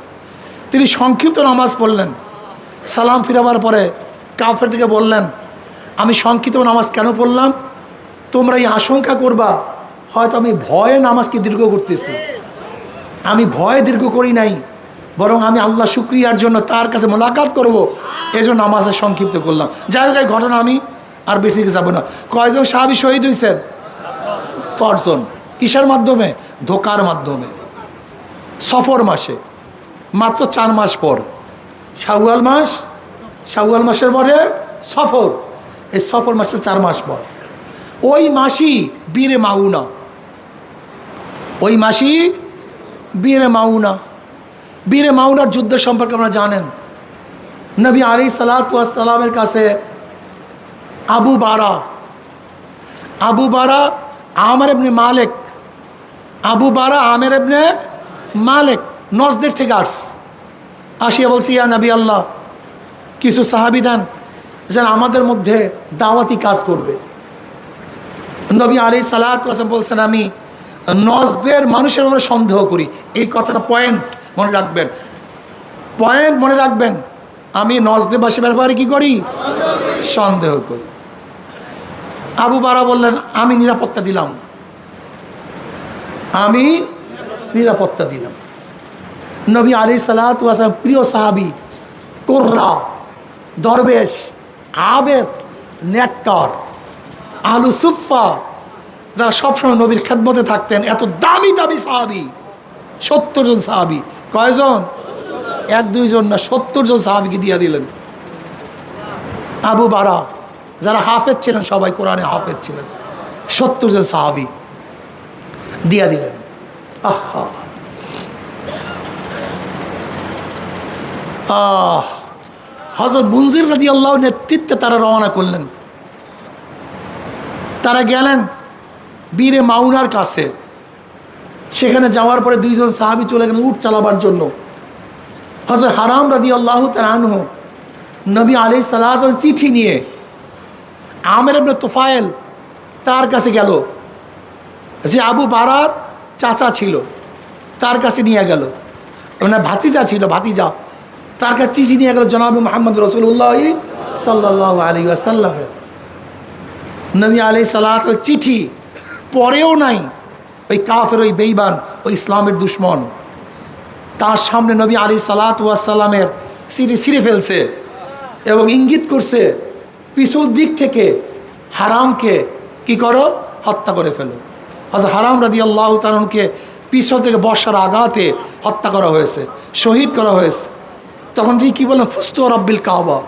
তিনি সংক্ষিপ্ত নামাজ পড়লেন। সালাম ফিরাবার পরে কাফেরদেরকে বললেন, আমি সংক্ষিপ্ত নামাজ কেন পড়লাম? তোমরা এই আশঙ্কা করবা হয়তো আমি ভয়ে নামাজকে দীর্ঘ করতেছি। আমি ভয়ে দীর্ঘ করি নাই, বরং আমি আল্লাহ শুকরিয়ার জন্য তার কাছে মোলাকাত করব, এই জন্য নামাজে সংক্ষিপ্ত করলাম। যাই হোক, এই ঘটনা আমি আর বেশি দিকে যাবো না। কয়জন সাহাবী শহীদ হয়েছেন? 10 জন। কিসের মাধ্যমে? ধোকার মাধ্যমে। সফর মাসে, মাত্র 4 মাস পর শাওয়াল মাস, শাওয়াল মাসের পরে সফর, এই সফর মাসে 4 মাস পর ওই মাসই বীরে মাউনা, ওই মাসই বীরে মাউনা। বীরে মাউনার যুদ্ধের সম্পর্কে আপনারা জানেন। নবী আলাইহিস সালাতু ওয়াস সালামের কাছে আবু বারা আমের ইবনে মালিক, আবু বারা আমের ইবনে মালিক নজদের থেকে আসিয়া বলছি, ইয়া নবী আল্লাহ, কিছু সাহাবী দেন যেন আমাদের মধ্যে দাওয়াতি কাজ করবে। নবী আলাইহিস সালাতু ওয়াস সালাম বলছেন, আমি নজদের মানুষের উপরে সন্দেহ করি। এই কথাটা পয়েন্ট মনে রাখবেন, পয়েন্ট মনে রাখবেন। আমি নজদেবাসীর ব্যাপারে কি করি? সন্দেহ করি। আবু বারা বললেন, আমি নিরাপত্তা দিলাম, আমি নিরাপত্তা দিলাম। নবী আলাইহিস সালাতু ওয়াস সালাম প্রিয় সাহাবী, কোররা, দরবেশ, আবেদ, নেককার, আহলু সুফফা, যারা সবসময় নবীর খেদমতে থাকতেন, এত দামি দামি সাহাবী, 70 জন সাহাবী। কয়জন? 1-2 জন না, 70 জন সাহাবীকে দিয়ে দিলেন। আবু বারা, যারা হাফেজ ছিলেন, সবাই কোরআনে হাফেজ ছিলেন, 70 জন সাহাবী দিয়ে দিলেন। আহা, হযরত মুনজির রাদিয়াল্লাহু নেতৃত্বে তারা রওনা করলেন। তারা গেলেন বীরে মাউনার কাছে। সেখানে যাওয়ার পরে 2 জন সাহাবী চলে গেলেন উট চালাবার জন্য। হযরত হারাম রাদিয়াল্লাহু তাআলা আনহু নবী আলাইহিস সালাতু চিঠি নিয়ে আমের ইবনে তুফাইল তার কাছে গেল, যে আবু বারার চাচা ছিল, তার কাছে নিয়ে গেল, মানে ভাতিজা ছিল, ভাতিজা, তার কাছে চিঠি নিয়ে গেল জনাব মুহাম্মদ রাসূলুল্লাহ সাল্লাল্লাহু আলাইহি ওয়াসাল্লাম। নবী আলাইহিস সালাত ওই চিঠি পড়েও নাই, ওই কাফের, ওই বেঈমান, ওই ইসলামের দুশ্মন তার সামনে নবী আলাইহিস সালাতু ওয়াস সালামের চিঠি ছিঁড়ে ফেলছে এবং ইঙ্গিত করছে পিছন দিক থেকে হারামকে কি করো, হত্যা করে ফেলো। আচ্ছা, হারাম রাদিয়াল্লাহু তাআলাকে পিছন থেকে বর্ষার আঘাতে হত্যা করা হয়েছে, শহীদ করা হয়েছে। তখন তিনি কী বললেন, ফুস্তু রব্বিল কাবা,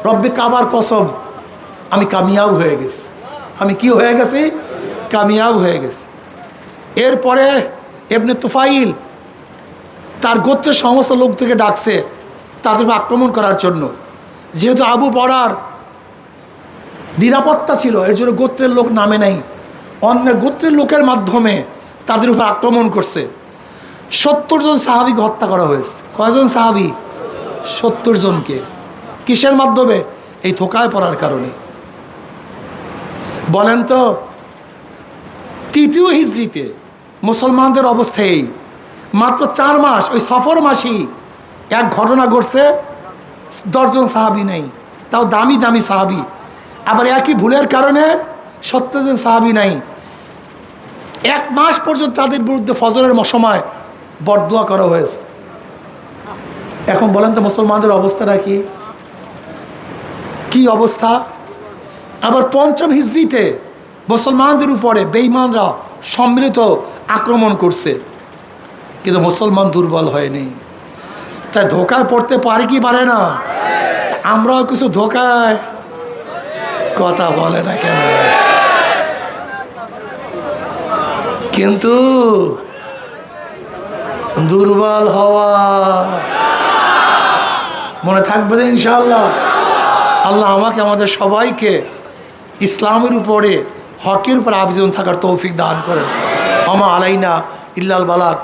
রব্বে কাবার কসম, আমি কামিয়াব হয়ে গেছি। আমি কি হয়ে গেছি? কামিয়াব হয়ে গেছি। এরপরে ইবনে তুফাইল তার গোত্রের সমস্ত লোক থেকে ডাকছে তাদের আক্রমণ করার জন্য। যেহেতু আবু বরার নিরাপত্তা ছিল, এর জন্য গোত্রের লোক নামে নাই, অন্য গোত্রের লোকের মাধ্যমে তাদের উপর আক্রমণ করছে। 70 জন সাহাবীকে হত্যা করা হয়েছে। কয়জন সাহাবী? 70 জনকে। কিসের মাধ্যমে? এই ধোঁকায় পড়ার কারণে। বলেন তো, 3য় হিজরিতে মুসলমানদের অবস্থায় মাত্র 4 মাস, ওই সফর মাসেই এক ঘটনা ঘটছে, 10 জন সাহাবী নেই, তাও দামি দামি সাহাবী। আবার একই ভুলের কারণে 70 জন সাহাবী নাই। 1 মাস পর্যন্ত তাদের বিরুদ্ধে ফজরের সময় বরদোয়া করা হয়েছে। এখন বলেন তো মুসলমানদের অবস্থাটা কি? কি অবস্থা? আবার 5ম হিজরিতে মুসলমানদের উপরে বেঈমানরা সম্মিলিত আক্রমণ করছে, কিন্তু মুসলমান দুর্বল হয়নি। তাই ধোঁকায় পড়তে পারে কি পারে না? আমরাও কিছু ধোঁকায়, কথা বলে না কেন? কিন্তু দুর্বল হওয়া মনে থাকবে না ইনশাআল্লাহ। আল্লাহ আমাকে, আমাদের সবাইকে ইসলামের উপরে, হকের উপর আবেদন থাকার তৌফিক দান করেন। আমা আলাইনা ইল্লাল বালাগ।